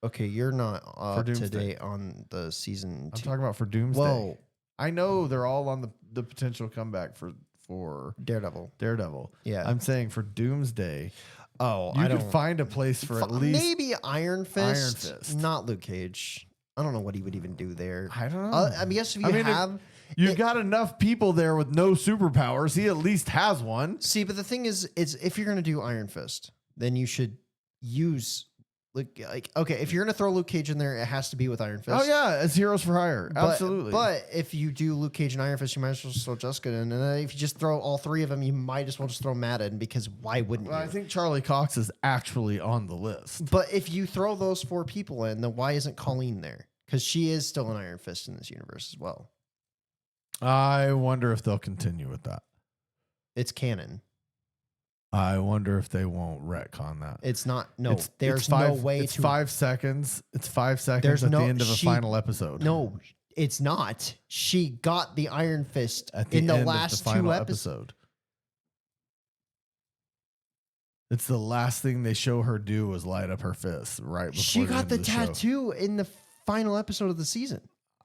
okay. You're not up to Doomsday. date on the season 2. I'm talking about for Doomsday. Whoa. I know they're all on the potential comeback for Daredevil. Yeah. I'm saying for Doomsday. Oh, you could find a place for at least maybe Iron Fist. Not Luke Cage. I don't know what he would even do there. I don't know. I guess if you've got enough people there with no superpowers, he at least has one. See, but the thing is if you're gonna do Iron Fist, then you should use if you're gonna throw Luke Cage in there, it has to be with Iron Fist. Oh yeah, as Heroes for Hire, absolutely. But if you do Luke Cage and Iron Fist, you might as well just throw Jessica in, and if you just throw all 3 of them, you might as well just throw Matt in, because why wouldn't you? I think Charlie Cox is actually on the list. But if you throw those 4 people in, then why isn't Colleen there? Because she is still an Iron Fist in this universe as well. I wonder if they'll continue with that. It's canon. I wonder if they won't retcon that. It's not. No, there's no way it's to. 5 seconds. It's 5 seconds at the end of a final episode. No, it's not. She got the Iron Fist at the in the end last of the final 2 episodes. It's the last thing they show her do was light up her fist right before she got the tattoo show. In the final episode of the season.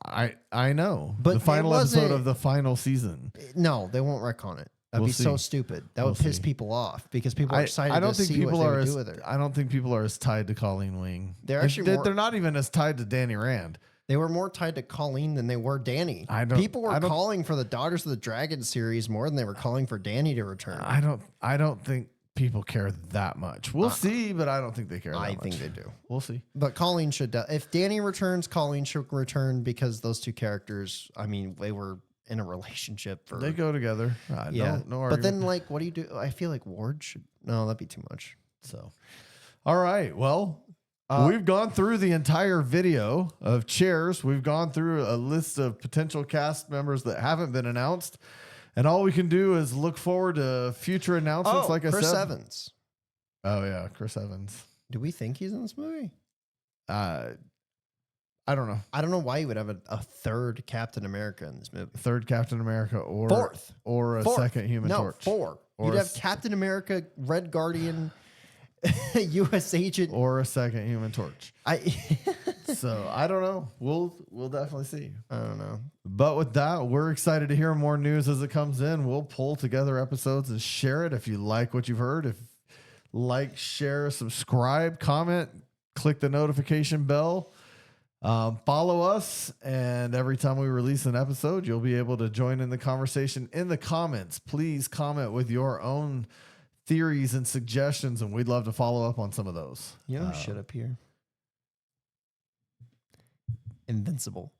I know, but the final episode of the final season. No, they won't retcon it. That'd be so stupid. That would piss people off because people are excited to see what they would do with her. I don't think people are as tied to Colleen Wing. They're actually they're not even as tied to Danny Rand. They were more tied to Colleen than they were Danny. People were calling for the Daughters of the Dragon series more than they were calling for Danny to return. I don't think people care that much. We'll see, but I don't think they care that much. I think they do. We'll see. But Colleen should. If Danny returns, Colleen should return because those two characters, I mean, they were in a relationship for. They go together. Yeah. No but then, argument. like, what do you do? I feel like Ward should. No, that'd be too much. So, all right. Well, we've gone through the entire video of Chairs. We've gone through a list of potential cast members that haven't been announced. And all we can do is look forward to future announcements. Like I said, Chris Evans. Oh yeah, Chris Evans. Do we think he's in this movie? I don't know. I don't know why you would have a third Captain America in this movie. Third Captain America or Fourth. or a second Human Torch. 4. Or You'd have Captain America, Red Guardian, U.S. Agent, or a second Human Torch. I So I don't know. We'll definitely see. I don't know. But with that, we're excited to hear more news as it comes in. We'll pull together episodes and share it. If you like what you've heard, if like, share, subscribe, comment, click the notification bell, follow us. And every time we release an episode, you'll be able to join in the conversation in the comments. Please comment with your own theories and suggestions, and we'd love to follow up on some of those. You know, shit up here. Invincible.